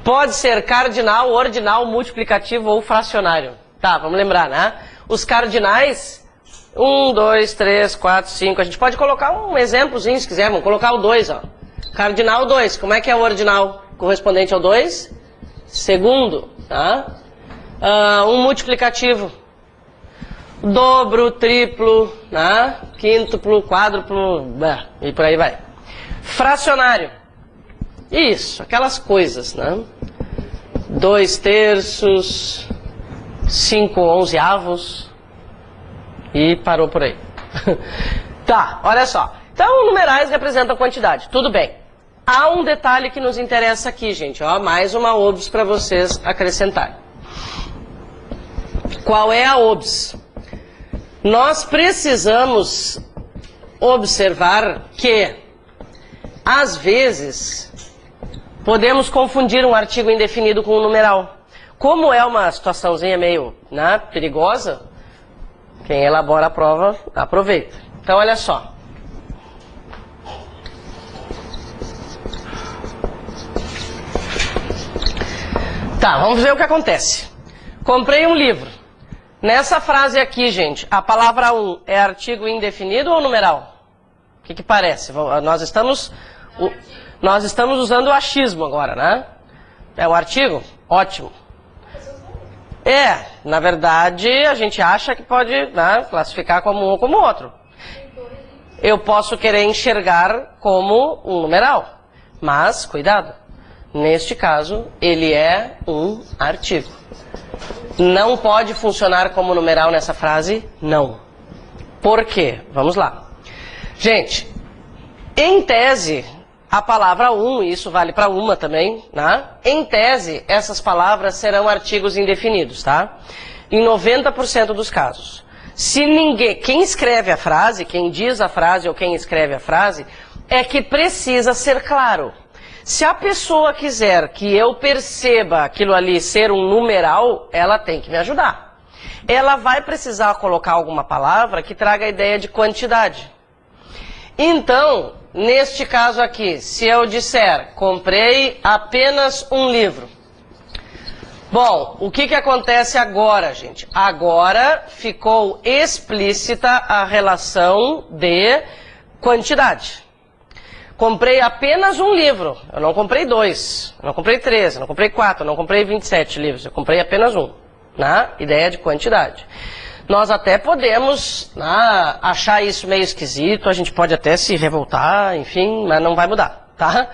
Pode ser cardinal, ordinal, multiplicativo ou fracionário. Tá, vamos lembrar, né? Os cardinais, 1, 2, 3, 4, 5. A gente pode colocar um exemplozinho se quiser. Vamos colocar o 2, ó. Cardinal 2. Como é que é o ordinal correspondente ao 2? Segundo, tá? Um multiplicativo. Dobro, triplo, né? Quíntuplo, quádruplo, e por aí vai. Fracionário. Isso, aquelas coisas, né? 2 terços, 5 onzeavos e parou por aí. Tá, olha só. Então, numerais representam quantidade. Tudo bem. Há um detalhe que nos interessa aqui, gente. Ó, mais uma OBS para vocês acrescentarem. Qual é a OBS? Nós precisamos observar que, às vezes, podemos confundir um artigo indefinido com um numeral. Como é uma situaçãozinha meio, né, perigosa, quem elabora a prova aproveita. Então, olha só. Tá, vamos ver o que acontece. Comprei um livro. Nessa frase aqui, gente, a palavra 1 é artigo indefinido ou numeral? O que parece? Nós estamos usando o achismo agora, né? É o artigo? Ótimo. Na verdade, a gente acha que pode, né, classificar como um ou como outro. Eu posso querer enxergar como um numeral, mas, cuidado, neste caso, ele é um artigo. Não pode funcionar como numeral nessa frase? Não. Por quê? Vamos lá. Gente, em tese, a palavra 1, e isso vale para uma também, né? Em tese, essas palavras serão artigos indefinidos, tá? Em 90% dos casos. Se ninguém, quem escreve a frase, quem diz a frase ou quem escreve a frase, é que precisa ser claro. Se a pessoa quiser que eu perceba aquilo ali ser um numeral, ela tem que me ajudar. Ela vai precisar colocar alguma palavra que traga a ideia de quantidade. Então, neste caso aqui, se eu disser, comprei apenas um livro. Bom, o que acontece agora, gente? Agora ficou explícita a relação de quantidade. Comprei apenas um livro, eu não comprei 2, eu não comprei 3, eu não comprei 4, eu não comprei 27 livros, eu comprei apenas um, né? Ideia de quantidade. Nós até podemos, né, achar isso meio esquisito, a gente pode até se revoltar, enfim, mas não vai mudar, tá?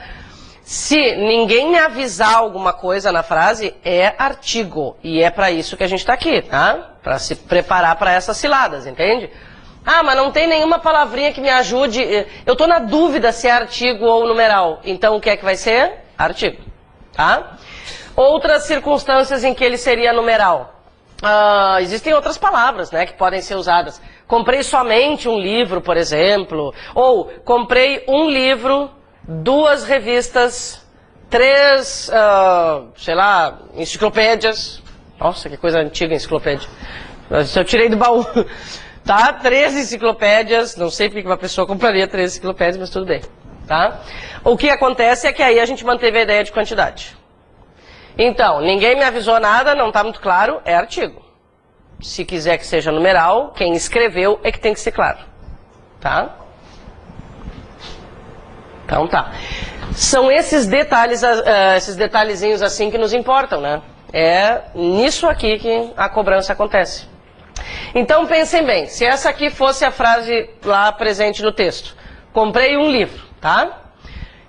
Se ninguém me avisar alguma coisa na frase, é artigo, e é para isso que a gente está aqui, tá? Para se preparar para essas ciladas, entende? Ah, mas não tem nenhuma palavrinha que me ajude. Eu estou na dúvida se é artigo ou numeral. Então, o que é que vai ser? Artigo. Tá? Outras circunstâncias em que ele seria numeral. Existem outras palavras, né, que podem ser usadas. Comprei somente um livro, por exemplo. Ou, comprei um livro, 2 revistas, 3, sei lá, enciclopédias. Nossa, que coisa antiga, enciclopédia. Eu tirei do baú. Tá? 3 enciclopédias, não sei porque uma pessoa compraria 3 enciclopédias, mas tudo bem. Tá? O que acontece é que aí a gente manteve a ideia de quantidade. Então, ninguém me avisou nada, não está muito claro, é artigo. Se quiser que seja numeral, quem escreveu é que tem que ser claro. Tá? Então tá. São esses detalhes, esses detalhezinhos assim que nos importam, né? É nisso aqui que a cobrança acontece. Então pensem bem, se essa aqui fosse a frase lá presente no texto, comprei um livro, tá?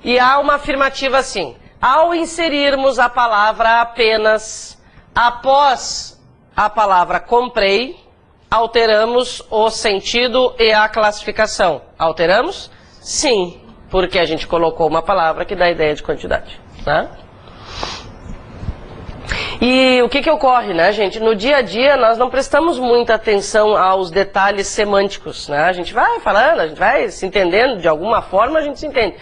E há uma afirmativa assim, ao inserirmos a palavra apenas após a palavra comprei, alteramos o sentido e a classificação. Alteramos? Sim, porque a gente colocou uma palavra que dá ideia de quantidade, tá? E o que ocorre, né, gente? No dia a dia, nós não prestamos muita atenção aos detalhes semânticos, né? A gente vai falando, a gente vai se entendendo, de alguma forma a gente se entende.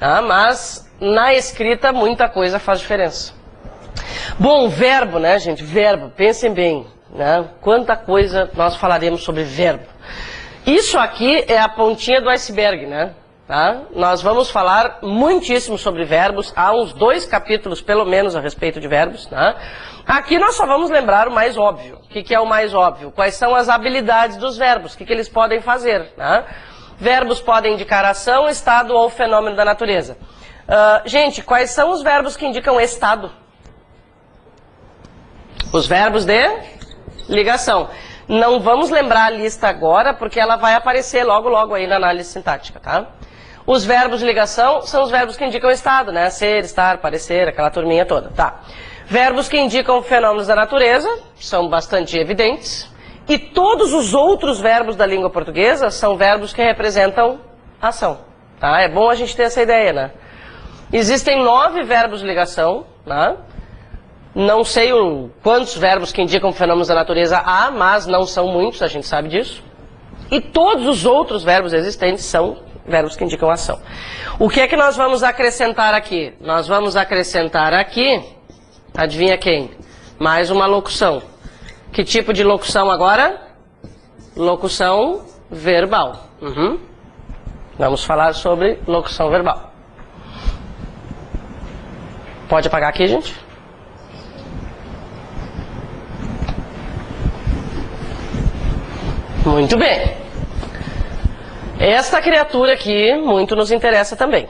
Tá? Mas, na escrita, muita coisa faz diferença. Bom, verbo, né, gente? Verbo, pensem bem, né? Quanta coisa nós falaremos sobre verbo. Isso aqui é a pontinha do iceberg, né? Tá? Nós vamos falar muitíssimo sobre verbos, há uns 2 capítulos pelo menos a respeito de verbos. Tá? Aqui nós só vamos lembrar o mais óbvio. O que é o mais óbvio? Quais são as habilidades dos verbos, o que eles podem fazer. Tá? Verbos podem indicar ação, estado ou fenômeno da natureza. Gente, quais são os verbos que indicam estado? Os verbos de ligação. Não vamos lembrar a lista agora, porque ela vai aparecer logo, logo aí na análise sintática, tá? Os verbos de ligação são os verbos que indicam estado, né? Ser, estar, parecer, aquela turminha toda, tá? Verbos que indicam fenômenos da natureza, são bastante evidentes. E todos os outros verbos da língua portuguesa são verbos que representam ação, tá? É bom a gente ter essa ideia, né? Existem 9 verbos de ligação, né? Não sei quantos verbos que indicam fenômenos da natureza há, mas não são muitos, a gente sabe disso. E todos os outros verbos existentes são verbos que indicam ação. O que é que nós vamos acrescentar aqui? Nós vamos acrescentar aqui, adivinha quem? Mais uma locução. Que tipo de locução agora? Locução verbal. Vamos falar sobre locução verbal. Pode apagar aqui, gente? Muito bem. Esta criatura aqui muito nos interessa também.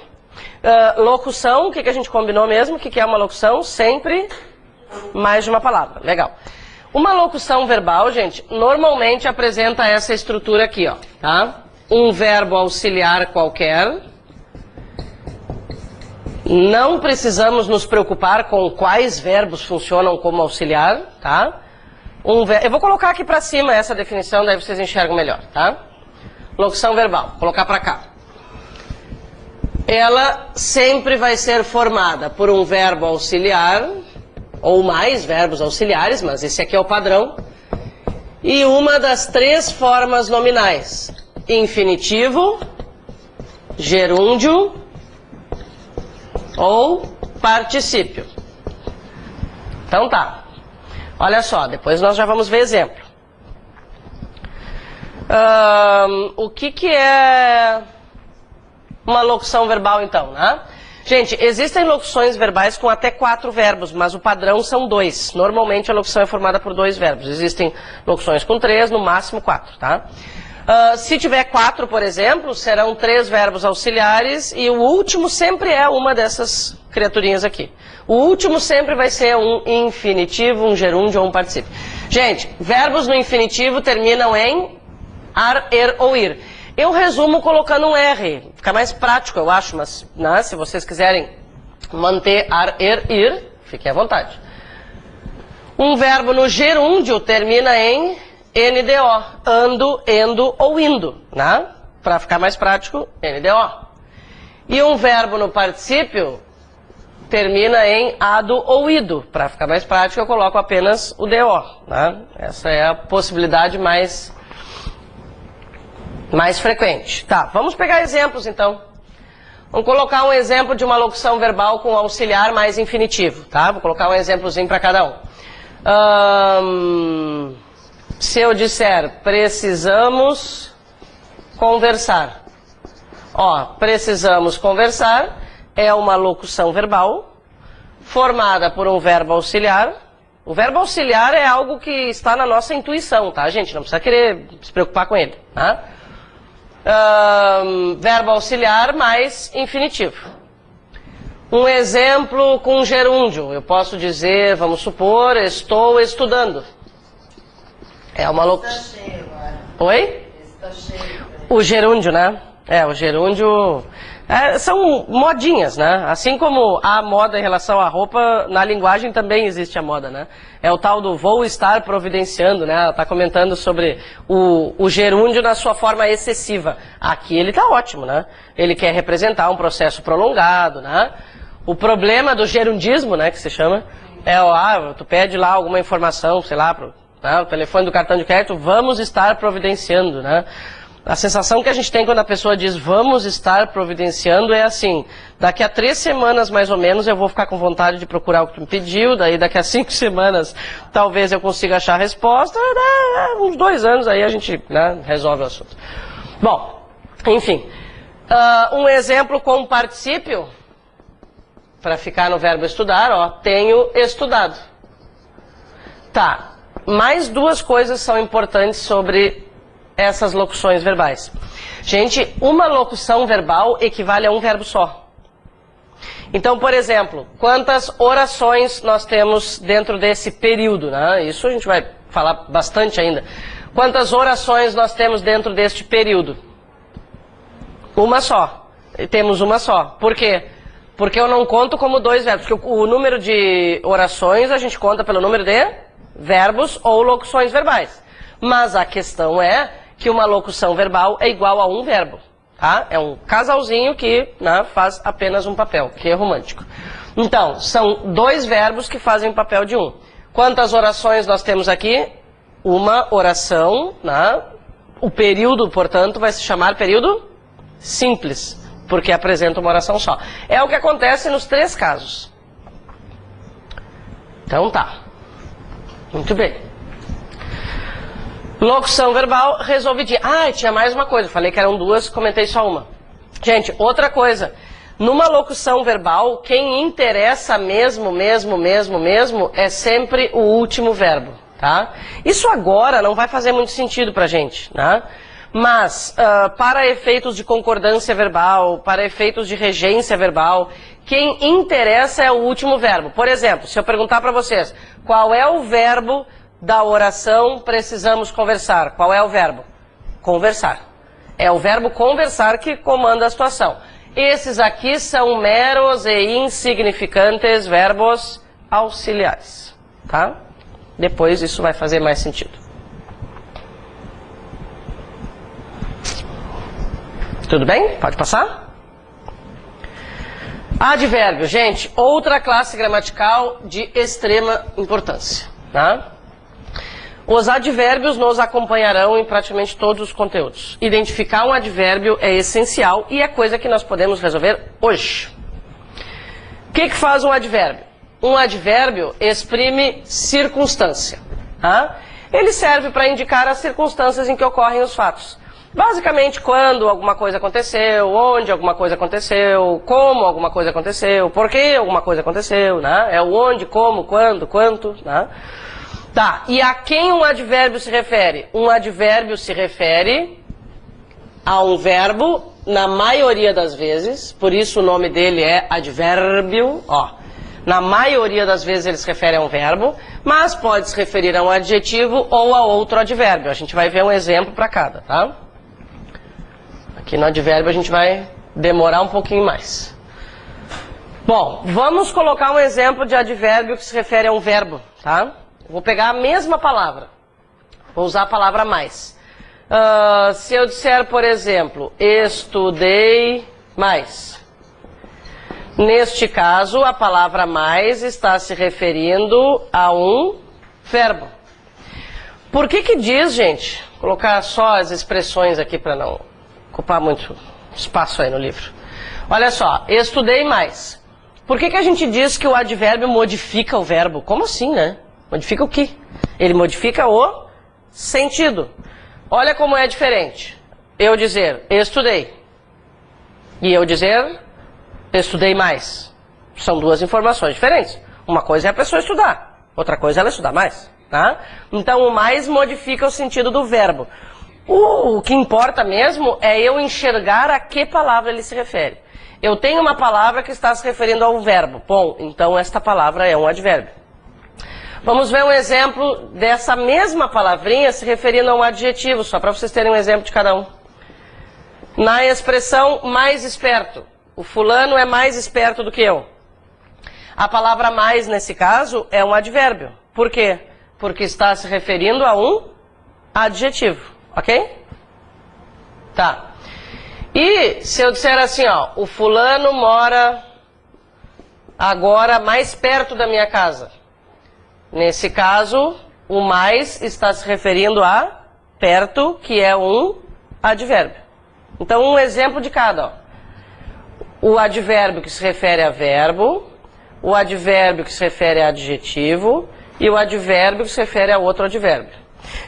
Locução, o que a gente combinou mesmo? O que é uma locução? Sempre mais de uma palavra. Legal. Uma locução verbal, gente, normalmente apresenta essa estrutura aqui, ó, tá? Um verbo auxiliar qualquer. Não precisamos nos preocupar com quais verbos funcionam como auxiliar, tá? Eu vou colocar aqui para cima essa definição, daí vocês enxergam melhor, tá? Locução verbal, vou colocar para cá. Ela sempre vai ser formada por um verbo auxiliar, ou mais verbos auxiliares, mas esse aqui é o padrão, e uma das 3 formas nominais: infinitivo, gerúndio ou particípio. Então tá. Olha só, depois nós já vamos ver exemplo. O que é uma locução verbal então, né? Gente, existem locuções verbais com até 4 verbos, mas o padrão são 2. Normalmente a locução é formada por 2 verbos. Existem locuções com 3, no máximo 4, tá? Se tiver 4, por exemplo, serão 3 verbos auxiliares e o último sempre é uma dessas criaturinhas aqui. O último sempre vai ser um infinitivo, um gerúndio ou um particípio. Gente, verbos no infinitivo terminam em ar, er ou ir. Eu resumo colocando um R, fica mais prático, eu acho, mas né, se vocês quiserem manter ar, er, ir, fiquem à vontade. Um verbo no gerúndio termina em NDO, ando, endo ou indo, né? Para ficar mais prático, NDO. E um verbo no particípio termina em ado ou ido. Para ficar mais prático, eu coloco apenas o DO, né? Essa é a possibilidade mais frequente. Tá, vamos pegar exemplos então. Vamos colocar um exemplo de uma locução verbal com auxiliar mais infinitivo, tá? Vou colocar um exemplozinho para cada um. Se eu disser precisamos conversar. Ó, precisamos conversar é uma locução verbal formada por um verbo auxiliar. O verbo auxiliar é algo que está na nossa intuição, tá, gente? Não precisa querer se preocupar com ele, tá? Verbo auxiliar mais infinitivo. Um exemplo com gerúndio. Eu posso dizer, vamos supor, estou estudando. É uma locução. Está cheio agora. Oi? Está cheio. O gerúndio, né? O gerúndio. São modinhas, né? Assim como há moda em relação à roupa, na linguagem também existe a moda, né? É o tal do vou estar providenciando, né? Ela está comentando sobre o gerúndio na sua forma excessiva. Aqui ele está ótimo, né? Ele quer representar um processo prolongado, né? O problema do gerundismo, né, que se chama, Tu pede lá alguma informação, sei lá, o telefone do cartão de crédito, vamos estar providenciando, né? A sensação que a gente tem quando a pessoa diz vamos estar providenciando é assim, daqui a 3 semanas mais ou menos eu vou ficar com vontade de procurar o que tu me pediu, daí daqui a 5 semanas talvez eu consiga achar a resposta, uns 2 anos aí a gente, né, resolve o assunto. Bom, enfim, um exemplo com particípio, para ficar no verbo estudar, ó, tenho estudado. Tá, mais 2 coisas são importantes sobre essas locuções verbais. Gente, uma locução verbal equivale a um verbo só. Então, por exemplo, quantas orações nós temos dentro desse período, né? Isso a gente vai falar bastante ainda. Quantas orações nós temos dentro deste período? Uma só. Temos uma só. Por quê? Porque eu não conto como 2 verbos. Porque o número de orações a gente conta pelo número de verbos ou locuções verbais. Mas a questão é que uma locução verbal é igual a um verbo, tá? É um casalzinho que, né, faz apenas um papel, que é romântico. Então, são 2 verbos que fazem o papel de um. Quantas orações nós temos aqui? Uma oração, né? O período, portanto, vai se chamar período simples, porque apresenta uma oração só. É o que acontece nos 3 casos. Então tá. Muito bem. Locução verbal resolvidinha. Tinha mais uma coisa. Falei que eram 2, comentei só uma. Gente, outra coisa. Numa locução verbal, quem interessa mesmo, é sempre o último verbo, tá? Isso agora não vai fazer muito sentido pra gente, né? Mas, para efeitos de concordância verbal, para efeitos de regência verbal, quem interessa é o último verbo. Por exemplo, se eu perguntar para vocês, qual é o verbo da oração precisamos conversar? Qual é o verbo? Conversar. É o verbo conversar que comanda a situação. Esses aqui são meros e insignificantes verbos auxiliares, tá? Depois isso vai fazer mais sentido. Tudo bem? Pode passar? Advérbio, gente, outra classe gramatical de extrema importância, tá? Os advérbios nos acompanharão em praticamente todos os conteúdos. Identificar um advérbio é essencial e é coisa que nós podemos resolver hoje. O que faz um advérbio? Um advérbio exprime circunstância, tá? Ele serve para indicar as circunstâncias em que ocorrem os fatos. Basicamente, quando alguma coisa aconteceu, onde alguma coisa aconteceu, como alguma coisa aconteceu, por que alguma coisa aconteceu, né? É o onde, como, quando, quanto, né? Tá, e a quem um advérbio se refere? Um advérbio se refere a um verbo, na maioria das vezes, por isso o nome dele é advérbio, ó. Na maioria das vezes ele se refere a um verbo, mas pode se referir a um adjetivo ou a outro advérbio. A gente vai ver um exemplo para cada, tá? Aqui no advérbio a gente vai demorar um pouquinho mais. Bom, vamos colocar um exemplo de advérbio que se refere a um verbo, tá? Vou pegar a mesma palavra, vou usar a palavra mais. Se eu disser, por exemplo, estudei mais. Neste caso, a palavra mais está se referindo a um verbo. Por que diz, gente? Vou colocar só as expressões aqui para não ocupar muito espaço aí no livro. Olha só, estudei mais. Por que a gente diz que o advérbio modifica o verbo? Como assim, né? Modifica o quê? Ele modifica o sentido. Olha como é diferente. Eu dizer, estudei. E eu dizer, estudei mais. São 2 informações diferentes. Uma coisa é a pessoa estudar. Outra coisa é ela estudar mais. Tá? Então, o mais modifica o sentido do verbo. O que importa mesmo é eu enxergar a que palavra ele se refere. Eu tenho uma palavra que está se referindo a um verbo. Bom, então esta palavra é um advérbio. Vamos ver um exemplo dessa mesma palavrinha se referindo a um adjetivo, só para vocês terem um exemplo de cada um. Na expressão mais esperto, o fulano é mais esperto do que eu. A palavra mais, nesse caso, é um advérbio. Por quê? Porque está se referindo a um adjetivo, ok? Tá. E se eu disser assim, ó, o fulano mora agora mais perto da minha casa. Nesse caso, o mais está se referindo a perto, que é um advérbio. Então, um exemplo de cada. Ó. O advérbio que se refere a verbo, o advérbio que se refere a adjetivo e o advérbio que se refere a outro advérbio.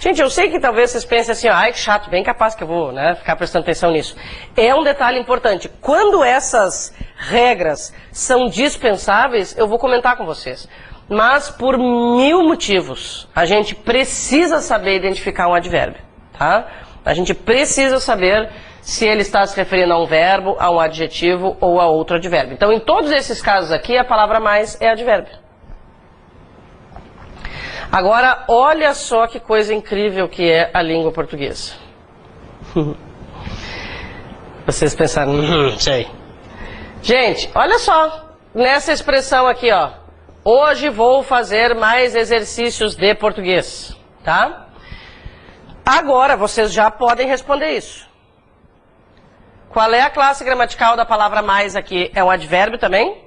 Gente, eu sei que talvez vocês pensem assim, ai que chato, bem capaz que eu vou ficar prestando atenção nisso. É um detalhe importante. Quando essas regras são dispensáveis, eu vou comentar com vocês. Mas por 1000 motivos, a gente precisa saber identificar um advérbio. Tá? A gente precisa saber se ele está se referindo a um verbo, a um adjetivo ou a outro advérbio. Então, em todos esses casos aqui, a palavra mais é advérbio. Agora, olha só que coisa incrível que é a língua portuguesa. Vocês pensaram, sei. Gente, olha só, nessa expressão aqui, ó. Hoje vou fazer mais exercícios de português, tá? Agora, vocês já podem responder isso. Qual é a classe gramatical da palavra mais aqui? É um advérbio também?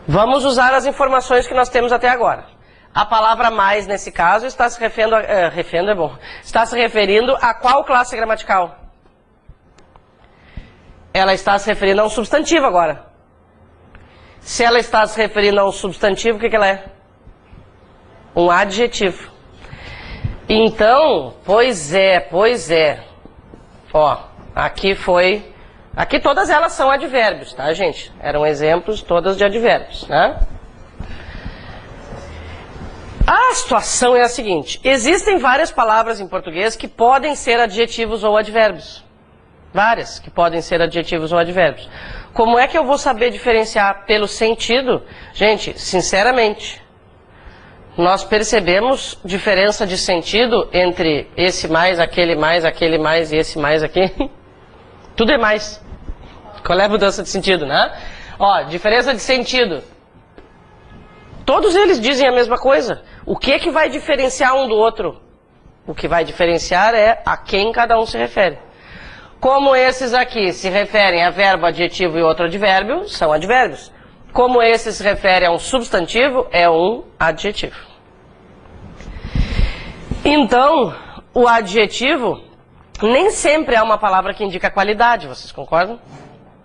Vamos usar as informações que nós temos até agora. A palavra mais, nesse caso, está se referindo está se referindo a qual classe gramatical? Ela está se referindo a um substantivo agora. Se ela está se referindo a um substantivo, o que ela é? Um adjetivo. Então, pois é. Ó, aqui todas elas são advérbios, tá, gente? Eram exemplos todas de advérbios, né? A situação é a seguinte. Existem várias palavras em português que podem ser adjetivos ou advérbios. Várias que podem ser adjetivos ou advérbios. Como é que eu vou saber diferenciar pelo sentido? Gente, sinceramente, nós percebemos diferença de sentido entre esse mais, aquele mais e esse mais aqui? Tudo é mais. Qual é a mudança de sentido, né? Ó, diferença de sentido. Todos eles dizem a mesma coisa. O que é que vai diferenciar um do outro? O que vai diferenciar é a quem cada um se refere. Como esses aqui se referem a verbo, adjetivo e outro advérbio, são advérbios. Como esse se refere a um substantivo, é um adjetivo. Então, o adjetivo nem sempre é uma palavra que indica qualidade, vocês concordam?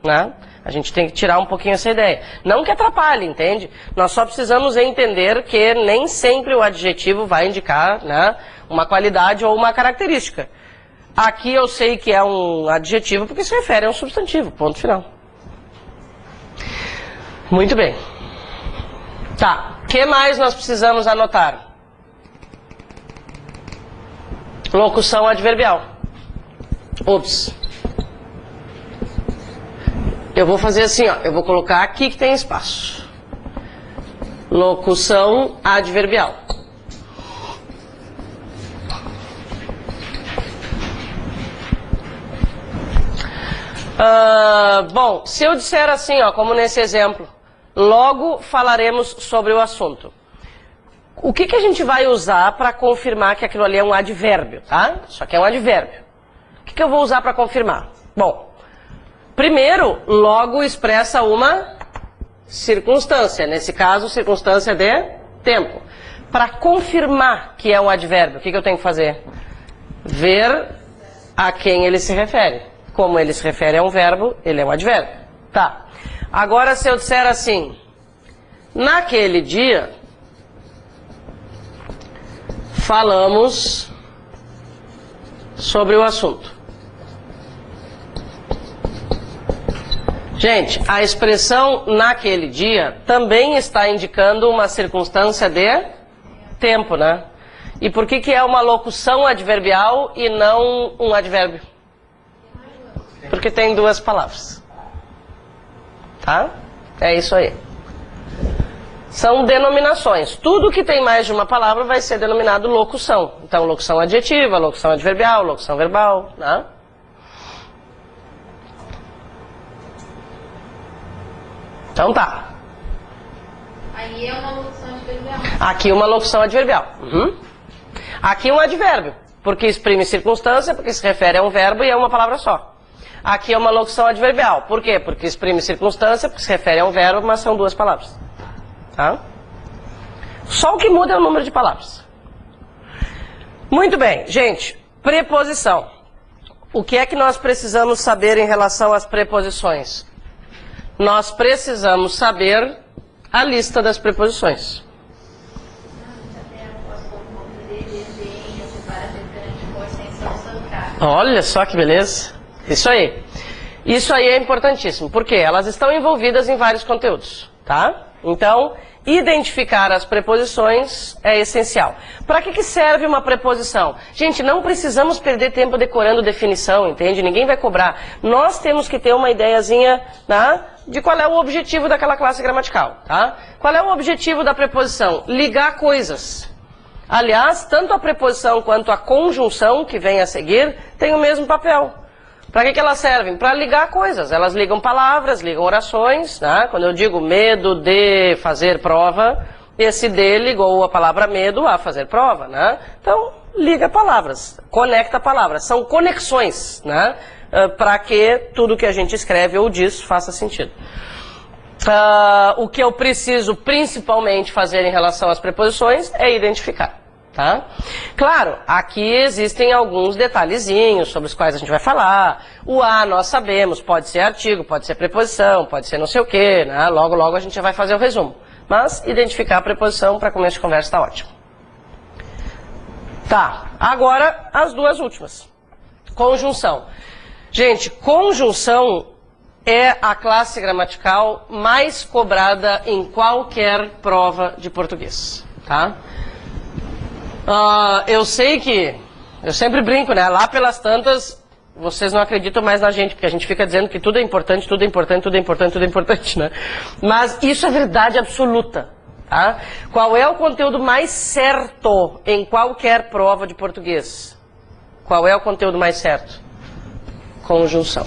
Né? A gente tem que tirar um pouquinho essa ideia. Não que atrapalhe, entende? Nós só precisamos entender que nem sempre o adjetivo vai indicar, né, uma qualidade ou uma característica. Aqui eu sei que é um adjetivo porque se refere a um substantivo, ponto final. Muito bem. Tá, o que mais nós precisamos anotar? Locução adverbial. Ops. Eu vou fazer assim, ó. Eu vou colocar aqui que tem espaço. Locução adverbial. Bom, se eu disser assim, ó, como nesse exemplo, logo falaremos sobre o assunto. O que a gente vai usar para confirmar que aquilo ali é um advérbio, tá? Isso aqui é um advérbio. O que eu vou usar para confirmar? Bom, primeiro, logo expressa uma circunstância. Nesse caso, circunstância de tempo. Para confirmar que é um advérbio, o que eu tenho que fazer? Ver a quem ele se refere. Como ele se refere a um verbo, ele é um advérbio. Tá. Agora, se eu disser assim, naquele dia, falamos sobre o assunto. Gente, a expressão naquele dia também está indicando uma circunstância de tempo, né? E por que é uma locução adverbial e não um advérbio? Porque tem duas palavras. Tá? É isso aí. São denominações. Tudo que tem mais de uma palavra vai ser denominado locução. Então, locução adjetiva, locução adverbial, locução verbal, né? Então tá. Aí é uma locução adverbial. Aqui uma locução adverbial. Aqui um advérbio, porque exprime circunstância, porque se refere a um verbo e é uma palavra só. Aqui é uma locução adverbial. Por quê? Porque exprime circunstância, porque se refere a um verbo, mas são duas palavras. tá? Só o que muda é o número de palavras. Muito bem, gente, preposição. O que é que nós precisamos saber em relação às preposições? Nós precisamos saber a lista das preposições. Olha só que beleza. Isso aí. Isso aí é importantíssimo, porque elas estão envolvidas em vários conteúdos, tá? Então, identificar as preposições é essencial. Para que serve uma preposição? Gente, não precisamos perder tempo decorando definição, entende? Ninguém vai cobrar. Nós temos que ter uma ideiazinha, né, de qual é o objetivo daquela classe gramatical, tá? Qual é o objetivo da preposição? Ligar coisas. Aliás, tanto a preposição quanto a conjunção que vem a seguir tem o mesmo papel. Para que elas servem? Para ligar coisas. Elas ligam palavras, ligam orações, né? Quando eu digo medo de fazer prova, esse de ligou a palavra medo a fazer prova, né? Então, liga palavras, conecta palavras. São conexões, né? Para que tudo que a gente escreve ou diz faça sentido. O que eu preciso principalmente fazer em relação às preposições é identificar. Tá? Claro, aqui existem alguns detalhezinhos sobre os quais a gente vai falar. O a nós sabemos, pode ser artigo, pode ser preposição, pode ser não sei o que, né? Logo, logo a gente já vai fazer o resumo. Mas identificar a preposição para começo de conversa está ótimo. Tá, agora as duas últimas. Conjunção. Gente, conjunção é a classe gramatical mais cobrada em qualquer prova de português, tá? Eu sei que, eu sempre brinco, né? Lá pelas tantas, vocês não acreditam mais na gente, porque a gente fica dizendo que tudo é importante, tudo é importante, tudo é importante, tudo é importante, né? Mas isso é verdade absoluta, tá? Qual é o conteúdo mais certo em qualquer prova de português? Qual é o conteúdo mais certo? Conjunção.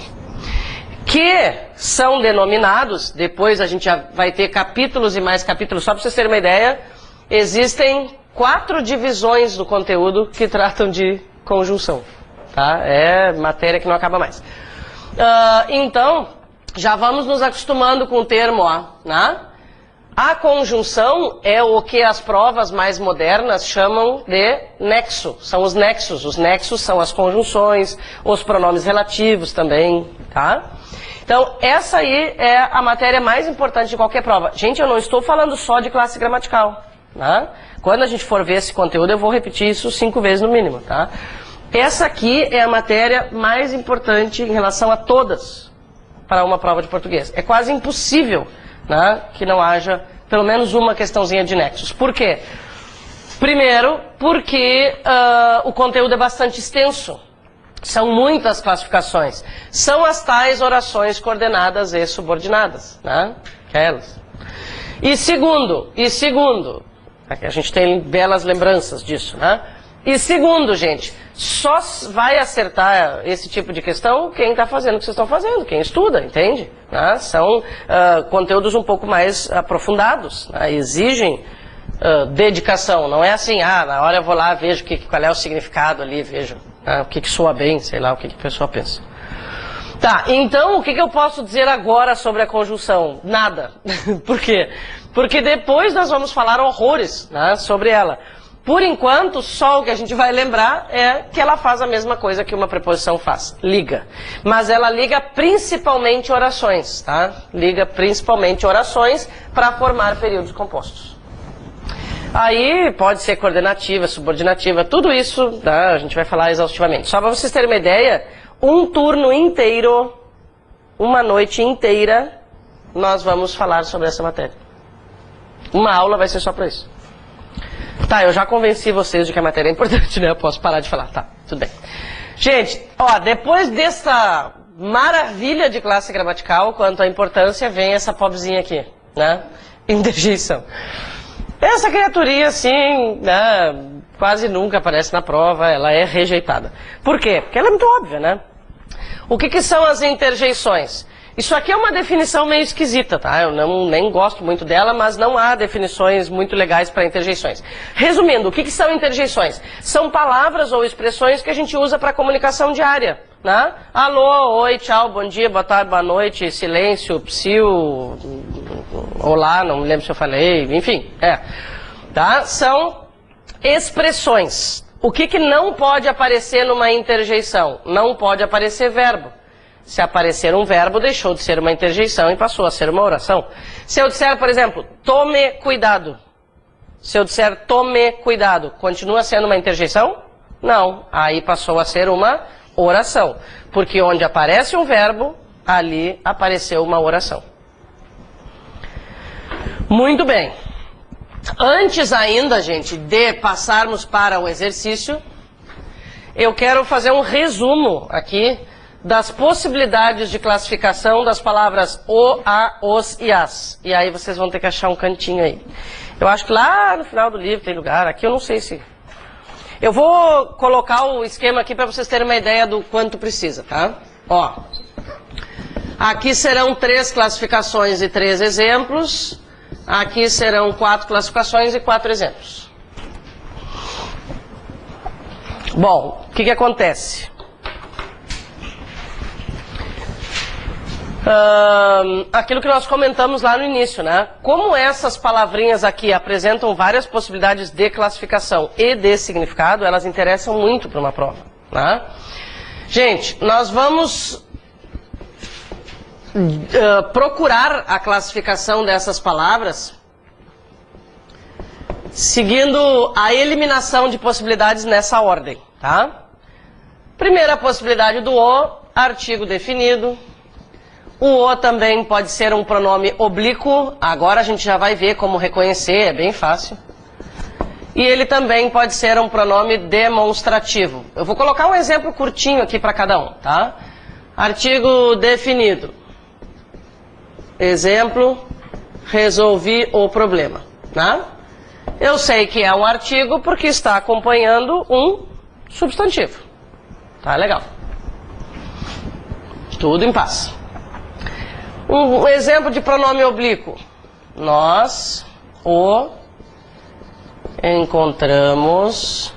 Que são denominados, depois a gente já vai ter capítulos e mais capítulos, só para vocês terem uma ideia, existem 4 divisões do conteúdo que tratam de conjunção, tá? É matéria que não acaba mais. Então, já vamos nos acostumando com o termo, ó, né? A conjunção é o que as provas mais modernas chamam de nexo. São os nexos. Os nexos são as conjunções, os pronomes relativos também, tá? Então, essa aí é a matéria mais importante de qualquer prova. Gente, eu não estou falando só de classe gramatical, né? Quando a gente for ver esse conteúdo, eu vou repetir isso 5 vezes no mínimo, tá? Essa aqui é a matéria mais importante em relação a todas para uma prova de português. É quase impossível, né, que não haja pelo menos uma questãozinha de nexos. Por quê? Primeiro, porque o conteúdo é bastante extenso. São muitas classificações. São as tais orações coordenadas e subordinadas, né? Aquelas. E segundo, a gente tem belas lembranças disso, né? E segundo, gente, só vai acertar esse tipo de questão quem está fazendo o que vocês estão fazendo, quem estuda, entende? Né? São conteúdos um pouco mais aprofundados, né? Exigem dedicação, não é assim, na hora eu vou lá, vejo qual é o significado ali, vejo o que soa bem, sei lá, o que a pessoa pensa. Tá, então o que eu posso dizer agora sobre a conjunção? Nada. Por quê? Porque depois nós vamos falar horrores, né, sobre ela. Por enquanto, só o que a gente vai lembrar é que ela faz a mesma coisa que uma preposição faz, liga. Mas ela liga principalmente orações, tá? Liga principalmente orações para formar períodos compostos. Aí pode ser coordenativa, subordinativa, tudo isso, tá? A gente vai falar exaustivamente. Só para vocês terem uma ideia, um turno inteiro, uma noite inteira, nós vamos falar sobre essa matéria. Uma aula vai ser só para isso. Tá, eu já convenci vocês de que a matéria é importante, né? Eu posso parar de falar, tá, tudo bem. Gente, ó, depois dessa maravilha de classe gramatical, quanto à importância, vem essa pobrezinha aqui, né? Interjeição. Essa criaturinha, assim, né, quase nunca aparece na prova, ela é rejeitada. Por quê? Porque ela é muito óbvia, né? O que são as interjeições? Isso aqui é uma definição meio esquisita, tá? Eu nem gosto muito dela, mas não há definições muito legais para interjeições. Resumindo, o que são interjeições? São palavras ou expressões que a gente usa para comunicação diária, né? Alô, oi, tchau, bom dia, boa tarde, boa noite, silêncio, psiu, olá, não me lembro se eu falei, enfim, tá? São expressões. O que não pode aparecer numa interjeição? Não pode aparecer verbo. Se aparecer um verbo, deixou de ser uma interjeição e passou a ser uma oração. Se eu disser, por exemplo, tome cuidado. Se eu disser tome cuidado, continua sendo uma interjeição? Não. Aí passou a ser uma oração. Porque onde aparece um verbo, ali apareceu uma oração. Muito bem. Antes ainda, gente, de passarmos para o exercício, eu quero fazer um resumo aqui das possibilidades de classificação das palavras o, a, os e as. E aí vocês vão ter que achar um cantinho aí. Eu acho que lá no final do livro tem lugar, aqui eu não sei se... Eu vou colocar o esquema aqui para vocês terem uma ideia do quanto precisa, tá? Ó, aqui serão 3 classificações e 3 exemplos. Aqui serão 4 classificações e 4 exemplos. Bom, o que acontece? Aquilo que nós comentamos lá no início, né? Como essas palavrinhas aqui apresentam várias possibilidades de classificação e de significado, elas interessam muito para uma prova, né? Gente, nós vamos procurar a classificação dessas palavras seguindo a eliminação de possibilidades nessa ordem, tá? Primeira possibilidade do o, artigo definido. O o também pode ser um pronome oblíquo, agora a gente já vai ver como reconhecer, é bem fácil. E ele também pode ser um pronome demonstrativo. Eu vou colocar um exemplo curtinho aqui para cada um, tá? Artigo definido. Exemplo, resolvi o problema, né? Eu sei que é um artigo porque está acompanhando um substantivo. Tá legal. Tudo em paz. Um exemplo de pronome oblíquo. Nós o encontramos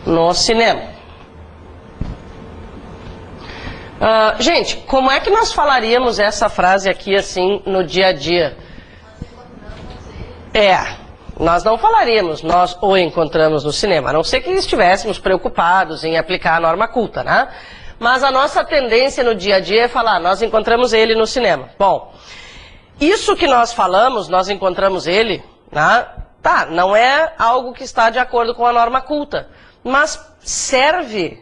no cinema. Gente, como é que nós falaríamos essa frase aqui assim no dia a dia? Nós não falaríamos, nós o encontramos no cinema, a não ser que estivéssemos preocupados em aplicar a norma culta, né? Mas a nossa tendência no dia a dia é falar, nós encontramos ele no cinema. Bom, isso que nós falamos, nós encontramos ele, né? Tá, não é algo que está de acordo com a norma culta, mas serve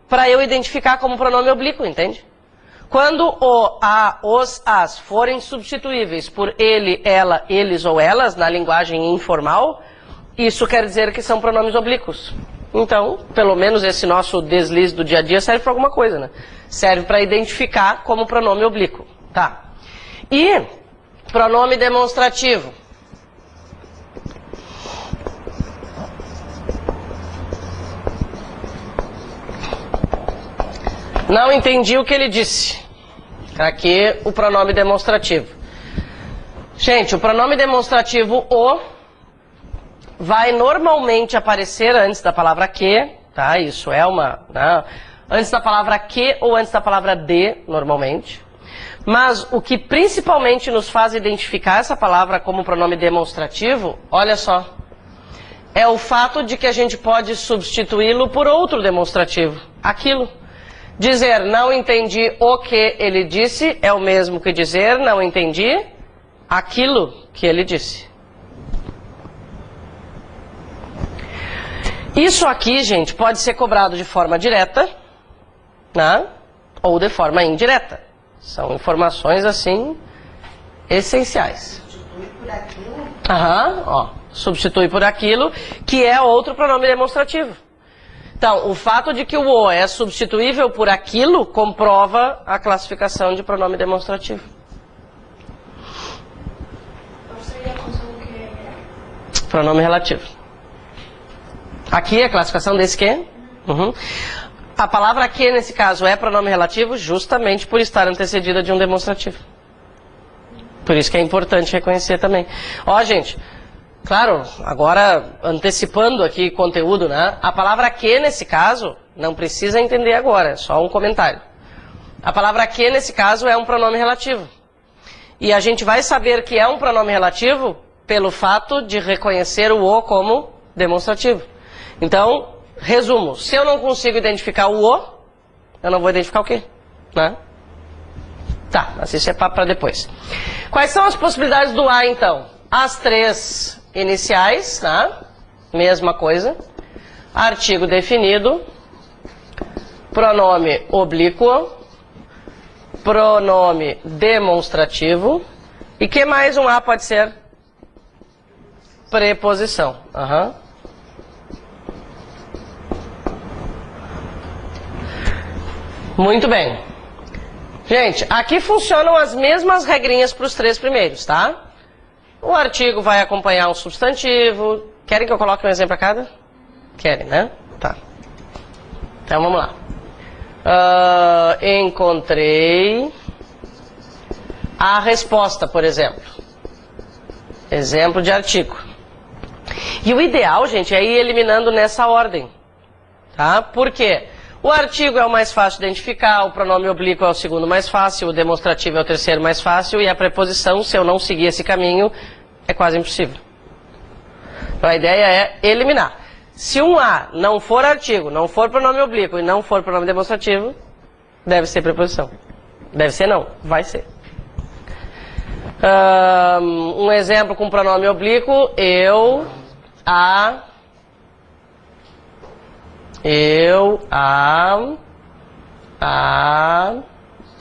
para eu identificar como pronome oblíquo, entende? Quando o, a, os, as forem substituíveis por ele, ela, eles ou elas, na linguagem informal, isso quer dizer que são pronomes oblíquos. Então, pelo menos esse nosso deslize do dia a dia serve para alguma coisa, né? Serve para identificar como pronome oblíquo, tá? E pronome demonstrativo. Não entendi o que ele disse. Aqui o pronome demonstrativo. Gente, o pronome demonstrativo o vai normalmente aparecer antes da palavra que, tá? Isso é uma... Né? Antes da palavra que ou antes da palavra de, normalmente. Mas o que principalmente nos faz identificar essa palavra como pronome demonstrativo, olha só, é o fato de que a gente pode substituí-lo por outro demonstrativo. Aquilo. Dizer não entendi o que ele disse é o mesmo que dizer não entendi aquilo que ele disse. Isso aqui, gente, pode ser cobrado de forma direta, né? Ou de forma indireta. São informações, assim, essenciais. Substitui por aquilo. Ó. Substitui por aquilo, que é outro pronome demonstrativo. Então, o fato de que o o é substituível por aquilo comprova a classificação de pronome demonstrativo. Então seria a função que é... Pronome relativo. Aqui é a classificação desse que? A palavra que, nesse caso, é pronome relativo justamente por estar antecedida de um demonstrativo. Por isso que é importante reconhecer também. Ó, gente... Claro, agora antecipando aqui conteúdo, né? A palavra que, nesse caso, não precisa entender agora, é só um comentário. A palavra que, nesse caso, é um pronome relativo. E a gente vai saber que é um pronome relativo pelo fato de reconhecer o O como demonstrativo. Então, resumo, se eu não consigo identificar o O, eu não vou identificar o quê? Né? Tá, mas isso é papo para depois. Quais são as possibilidades do A, então? As três iniciais, tá? Mesma coisa. Artigo definido, pronome oblíquo, pronome demonstrativo. E que mais um A pode ser? Preposição. Uhum. Muito bem. Gente, aqui funcionam as mesmas regrinhas para os três primeiros, tá? O artigo vai acompanhar um substantivo. Querem que eu coloque um exemplo a cada? Querem, né? Tá. Então vamos lá. Encontrei a resposta, por exemplo. Exemplo de artigo. E o ideal, gente, é ir eliminando nessa ordem. Tá? Por quê? O artigo é o mais fácil de identificar, o pronome oblíquo é o segundo mais fácil, o demonstrativo é o terceiro mais fácil e a preposição, se eu não seguir esse caminho, é quase impossível. Então a ideia é eliminar. Se um A não for artigo, não for pronome oblíquo e não for pronome demonstrativo, deve ser preposição. Deve ser não, vai ser. Um exemplo com pronome oblíquo, eu, a...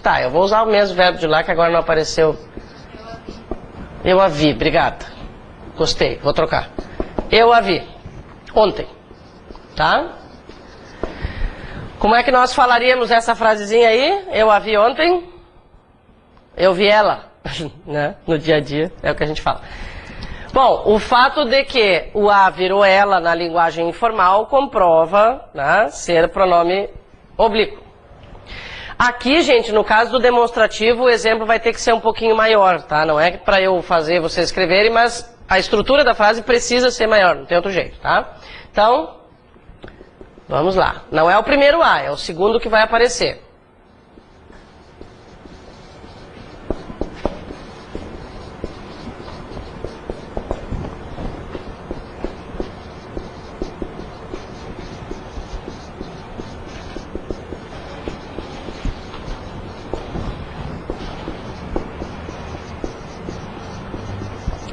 Tá, eu vou usar o mesmo verbo de lá que agora não apareceu. Eu a vi, obrigada. Gostei, vou trocar. Eu a vi. Ontem. Tá? Como é que nós falaríamos essa frasezinha aí? Eu a vi ontem. Eu vi ela. Né? No dia a dia, é o que a gente fala. Bom, o fato de que o a virou ela na linguagem informal comprova, né, ser pronome oblíquo. Aqui, gente, no caso do demonstrativo, o exemplo vai ter que ser um pouquinho maior, tá? Não é para eu fazer vocês escreverem, mas a estrutura da frase precisa ser maior, não tem outro jeito, tá? Então, vamos lá. Não é o primeiro A, é o segundo que vai aparecer.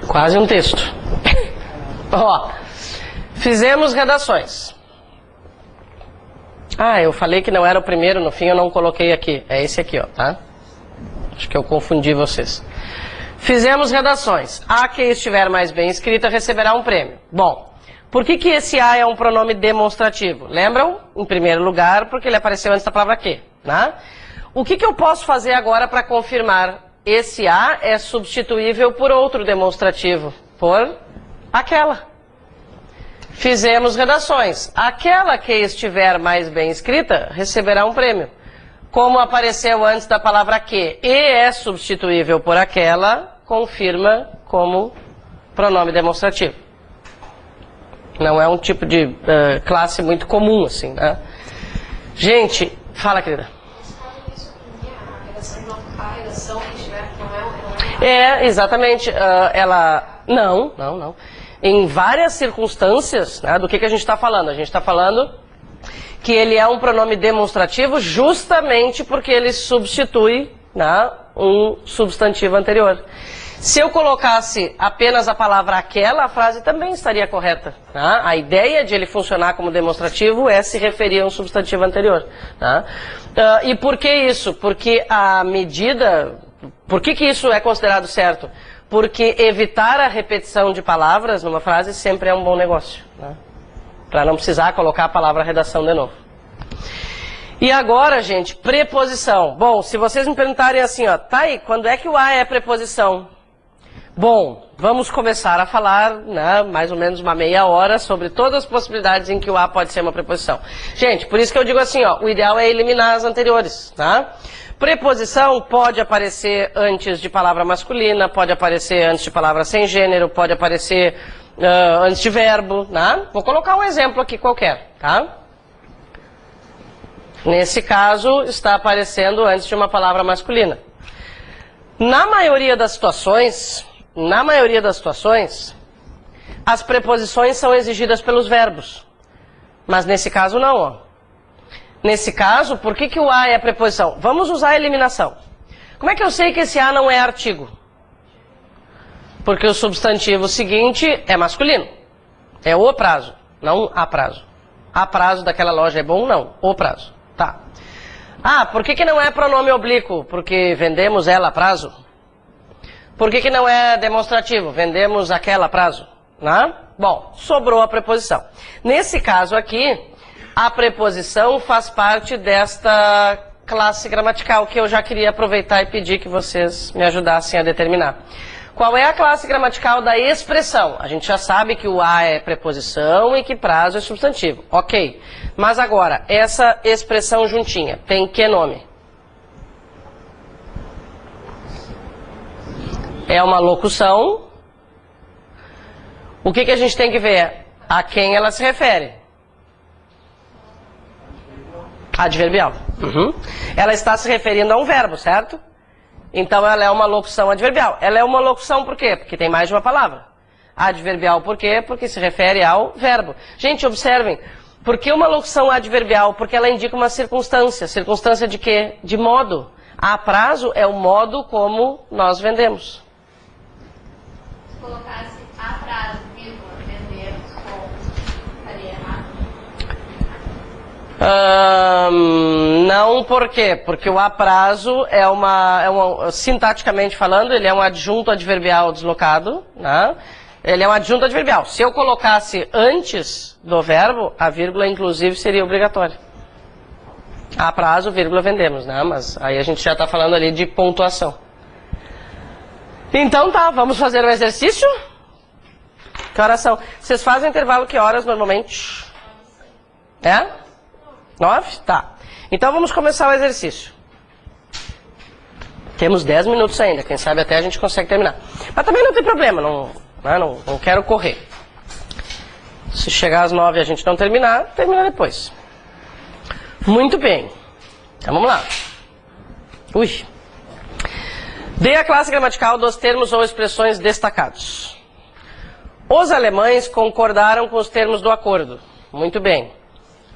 Quase um texto. Ó, fizemos redações. Ah, eu falei que não era o primeiro, no fim eu não coloquei aqui. É esse aqui, ó, tá? Acho que eu confundi vocês. Fizemos redações. A que estiver mais bem escrita receberá um prêmio. Bom, por que esse A é um pronome demonstrativo? Lembram? Em primeiro lugar, porque ele apareceu antes da palavra que, né? O que eu posso fazer agora para confirmar? Esse A é substituível por outro demonstrativo, por aquela. Fizemos redações. Aquela que estiver mais bem escrita receberá um prêmio. Como apareceu antes da palavra que e é substituível por aquela, confirma como pronome demonstrativo. Não é um tipo de classe muito comum, assim, né? Gente, fala, querida. É, exatamente. Não. Em várias circunstâncias, né, do que a gente está falando? A gente está falando que ele é um pronome demonstrativo justamente porque ele substitui, né, um substantivo anterior. Se eu colocasse apenas a palavra aquela, a frase também estaria correta. Né? A ideia de ele funcionar como demonstrativo é se referir a um substantivo anterior. Né? E por que isso? Porque a medida... Por que isso é considerado certo? Porque evitar a repetição de palavras numa frase sempre é um bom negócio. Né? Para não precisar colocar a palavra redação de novo. E agora, gente, preposição. Bom, se vocês me perguntarem assim, ó, tá aí, quando é que o A é preposição? Bom, vamos começar a falar, né, mais ou menos uma meia hora sobre todas as possibilidades em que o A pode ser uma preposição. Gente, por isso que eu digo assim, ó, o ideal é eliminar as anteriores, tá? Preposição pode aparecer antes de palavra masculina, pode aparecer antes de palavra sem gênero, pode aparecer antes de verbo, né? Vou colocar um exemplo aqui qualquer, tá? Nesse caso, está aparecendo antes de uma palavra masculina. Na maioria das situações, as preposições são exigidas pelos verbos. Mas nesse caso não, ó. Nesse caso, por que o a é a preposição? Vamos usar a eliminação. Como é que eu sei que esse a não é artigo? Porque o substantivo seguinte é masculino. É o prazo, não a prazo. A prazo daquela loja é bom? Não. O prazo. Tá. Ah, por que não é pronome oblíquo? Porque vendemos ela a prazo. Por que não é demonstrativo? Vendemos aquela a prazo. Né? Bom, sobrou a preposição. Nesse caso aqui, a preposição faz parte desta classe gramatical que eu já queria aproveitar e pedir que vocês me ajudassem a determinar. Qual é a classe gramatical da expressão? A gente já sabe que o a é preposição e que prazo é substantivo. Ok. Mas agora, essa expressão juntinha tem que nome? É uma locução. O que a gente tem que ver? A quem ela se refere? Adverbial. Uhum. Ela está se referindo a um verbo, certo? Então ela é uma locução adverbial. Ela é uma locução por quê? Porque tem mais de uma palavra. Adverbial por quê? Porque se refere ao verbo. Gente, observem. Por que uma locução adverbial? Porque ela indica uma circunstância. Circunstância de quê? De modo. A prazo é o modo como nós vendemos. Se colocasse a prazo, vírgula, vendemos com, estaria errado? Não, por quê? Porque o a prazo é sintaticamente falando, ele é um adjunto adverbial deslocado, né? Ele é um adjunto adverbial. Se eu colocasse antes do verbo, a vírgula inclusive seria obrigatória. A prazo, vírgula, vendemos, né? Mas aí a gente já está falando ali de pontuação. Então tá, vamos fazer o exercício? Que horas são? Vocês fazem intervalo que horas normalmente? 9? Tá. Então vamos começar o exercício. Temos 10 minutos ainda, quem sabe até a gente consegue terminar. Mas também não tem problema, não quero correr. Se chegar às 9 e a gente não terminar, termina depois. Muito bem. Então vamos lá. Ui. Dê a classe gramatical dos termos ou expressões destacados. Os alemães concordaram com os termos do acordo. Muito bem.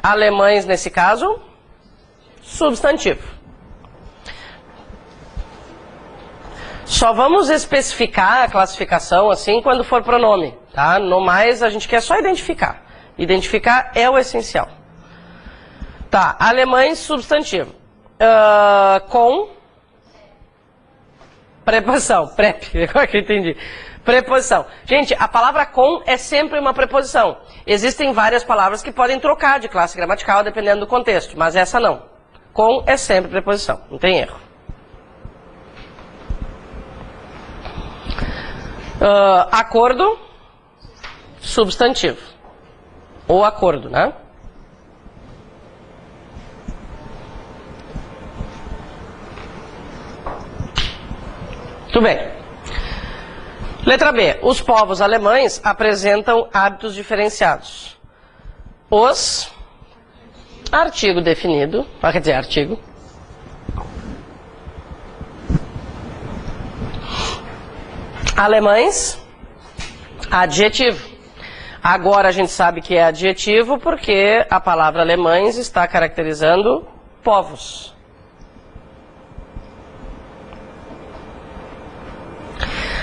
Alemães, nesse caso, substantivo. Só vamos especificar a classificação assim quando for pronome, tá? No mais, a gente quer só identificar. Identificar é o essencial. Tá, alemães, substantivo. Com preposição, agora que eu entendi. Preposição. Gente, a palavra com é sempre uma preposição. Existem várias palavras que podem trocar de classe gramatical dependendo do contexto, mas essa não. Com é sempre preposição, não tem erro. Acordo, substantivo. Ou acordo, né? Muito bem. Letra B. Os povos alemães apresentam hábitos diferenciados. Os, artigo definido, quer dizer, artigo. Alemães, adjetivo. Agora a gente sabe que é adjetivo porque a palavra alemães está caracterizando povos.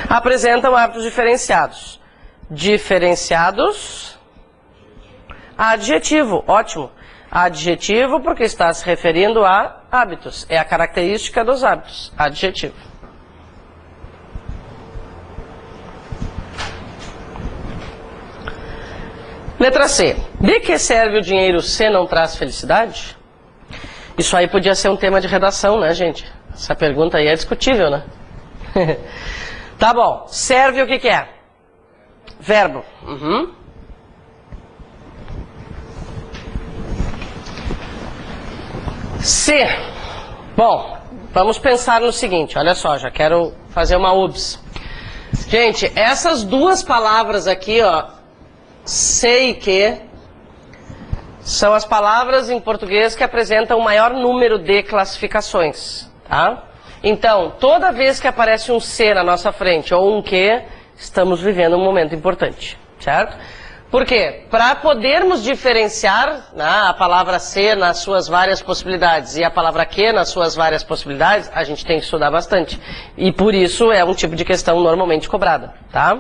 Apresentam hábitos diferenciados. Diferenciados, adjetivo, ótimo. Adjetivo porque está se referindo a hábitos. É a característica dos hábitos, adjetivo. Letra C. De que serve o dinheiro se não traz felicidade? Isso aí podia ser um tema de redação, né, gente? Essa pergunta aí é discutível, né? Tá bom. Serve o que é? Verbo. Uhum. C. Bom, vamos pensar no seguinte. Olha só, já quero fazer uma UBS. Gente, essas duas palavras aqui, ó, se e que, são as palavras em português que apresentam o maior número de classificações, tá? Então, toda vez que aparece um se na nossa frente ou um que, estamos vivendo um momento importante, certo? Por quê? Para podermos diferenciar, né, a palavra se nas suas várias possibilidades e a palavra que nas suas várias possibilidades, a gente tem que estudar bastante. E por isso é um tipo de questão normalmente cobrada, tá?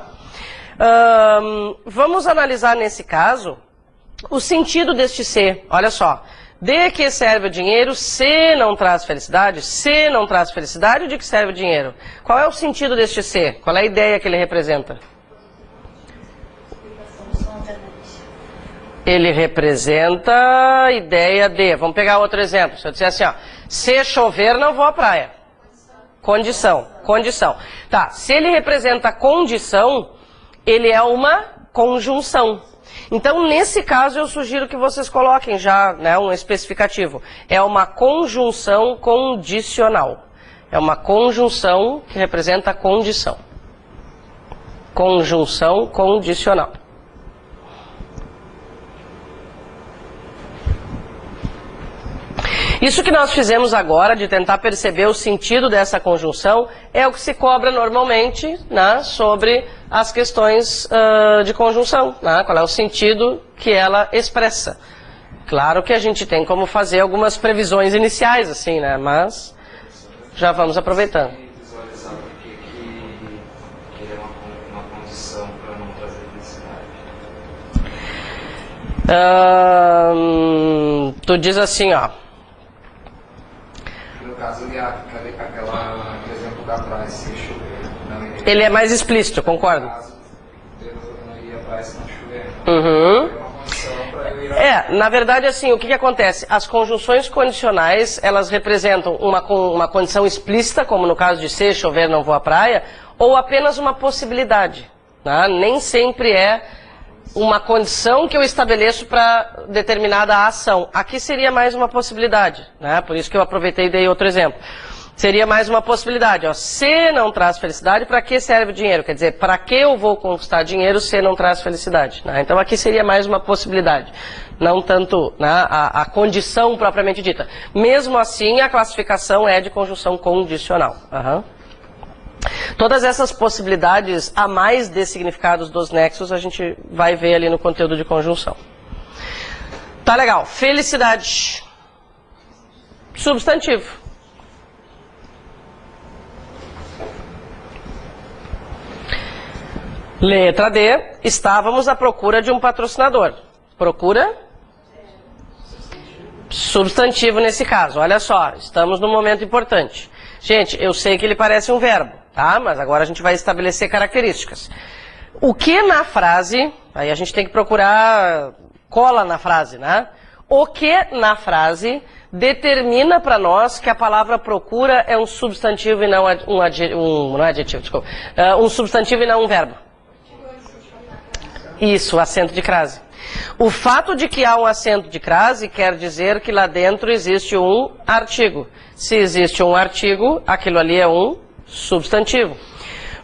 Vamos analisar nesse caso o sentido deste se. Olha só. De que serve o dinheiro se não traz felicidade? Se não traz felicidade, de que serve o dinheiro? Qual é o sentido deste se? Qual é a ideia que ele representa? Ele representa a ideia de... Vamos pegar outro exemplo. Se eu disser assim, ó, se chover, não vou à praia. Condição. Condição. Tá, se ele representa condição, ele é uma conjunção. Então, nesse caso, eu sugiro que vocês coloquem já, né, um especificativo. É uma conjunção condicional. É uma conjunção que representa a condição. Conjunção condicional. Isso que nós fizemos agora, de tentar perceber o sentido dessa conjunção, é o que se cobra normalmente, né, sobre as questões de conjunção, né, qual é o sentido que ela expressa. Claro que a gente tem como fazer algumas previsões iniciais, assim, né, mas já vamos aproveitando. Visualizar por que ele é uma condição para não trazer felicidade. Tu diz assim, ó. No caso, aquele exemplo da praia, se chover, não iria. Ele é mais explícito, concordo. No caso, eu não iria à praia se não chover. Uhum. É uma condição para eu ir à É, na verdade, assim, o que acontece? As conjunções condicionais, elas representam uma condição explícita, como no caso de se chover, não vou à praia, ou apenas uma possibilidade, né? Nem sempre é uma condição que eu estabeleço para determinada ação. Aqui seria mais uma possibilidade, né? Por isso que eu aproveitei e dei outro exemplo. Seria mais uma possibilidade, ó. Se não traz felicidade, para que serve o dinheiro? Quer dizer, para que eu vou conquistar dinheiro se não traz felicidade? Né? Então aqui seria mais uma possibilidade, não tanto, né, a condição propriamente dita. Mesmo assim, a classificação é de conjunção condicional. Uhum. Todas essas possibilidades a mais de significados dos nexos a gente vai ver ali no conteúdo de conjunção. Tá legal. Felicidade. Substantivo. Letra D. Estávamos à procura de um patrocinador. Procura? Substantivo nesse caso. Olha só, estamos num momento importante. Gente, eu sei que ele parece um verbo, tá? Mas agora a gente vai estabelecer características. O que na frase, aí a gente tem que procurar cola na frase, né? O que na frase determina para nós que a palavra procura é um substantivo e não um substantivo e não um verbo. Isso, acento de crase. O fato de que há um acento de crase quer dizer que lá dentro existe um artigo. Se existe um artigo, aquilo ali é um substantivo.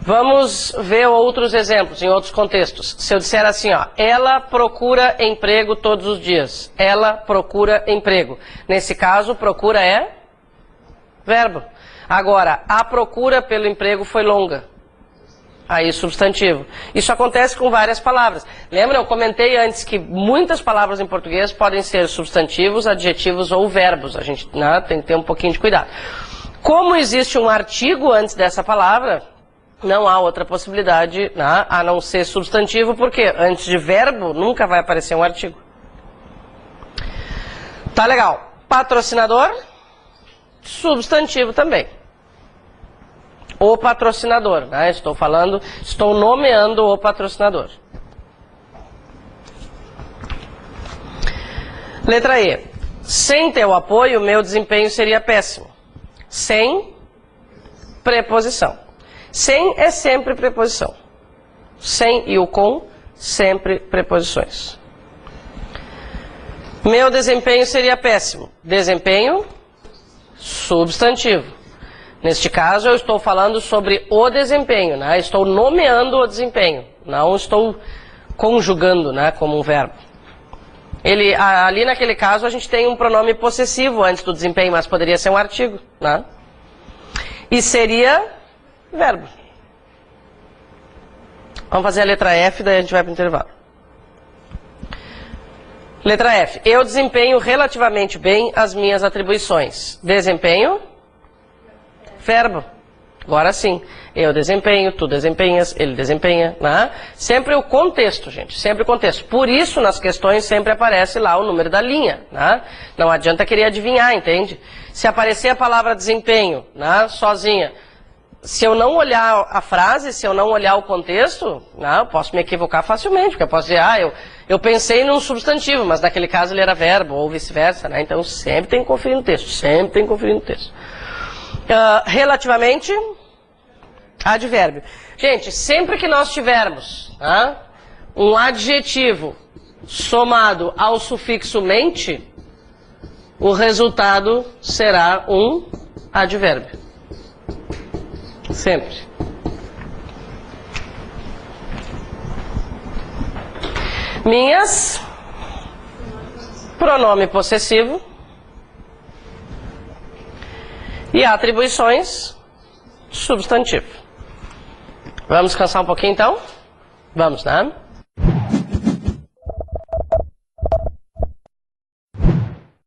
Vamos ver outros exemplos, em outros contextos. Se eu disser assim, ó, ela procura emprego todos os dias. Ela procura emprego. Nesse caso, procura é verbo. Agora, a procura pelo emprego foi longa. Aí, substantivo. Isso acontece com várias palavras. Lembra, eu comentei antes que muitas palavras em português podem ser substantivos, adjetivos ou verbos. A gente, né, tem que ter um pouquinho de cuidado. Como existe um artigo antes dessa palavra, não há outra possibilidade, né, a não ser substantivo, porque antes de verbo nunca vai aparecer um artigo. Tá legal. Patrocinador, substantivo também. O patrocinador, né? Estou nomeando o patrocinador. Letra E. Sem teu apoio, meu desempenho seria péssimo. Sem preposição. Sem é sempre preposição. Sem e o com, sempre preposições. Meu desempenho seria péssimo. Desempenho, substantivo. Neste caso, eu estou falando sobre o desempenho, né? Estou nomeando o desempenho, não estou conjugando, né, como um verbo. Ali naquele caso, a gente tem um pronome possessivo antes do desempenho, mas poderia ser um artigo, né? E seria verbo. Vamos fazer a letra F, daí a gente vai para o intervalo. Letra F. Eu desempenho relativamente bem as minhas atribuições. Desempenho, verbo. Agora sim. Eu desempenho, tu desempenhas, ele desempenha, né? Sempre o contexto, gente. Sempre o contexto. Por isso, nas questões, sempre aparece lá o número da linha, né? Não adianta querer adivinhar, entende? Se aparecer a palavra desempenho, né, sozinha, se eu não olhar a frase, se eu não olhar o contexto, eu posso me equivocar facilmente, porque eu posso dizer, eu pensei num substantivo, mas naquele caso ele era verbo, ou vice-versa, né? Então sempre tem que conferir no texto, sempre tem que conferir no texto. Relativamente, advérbio. Gente, sempre que nós tivermos um adjetivo somado ao sufixo mente, o resultado será um advérbio. Sempre. Minhas, pronome possessivo. E atribuições, substantivo. Vamos descansar um pouquinho então? Vamos, né?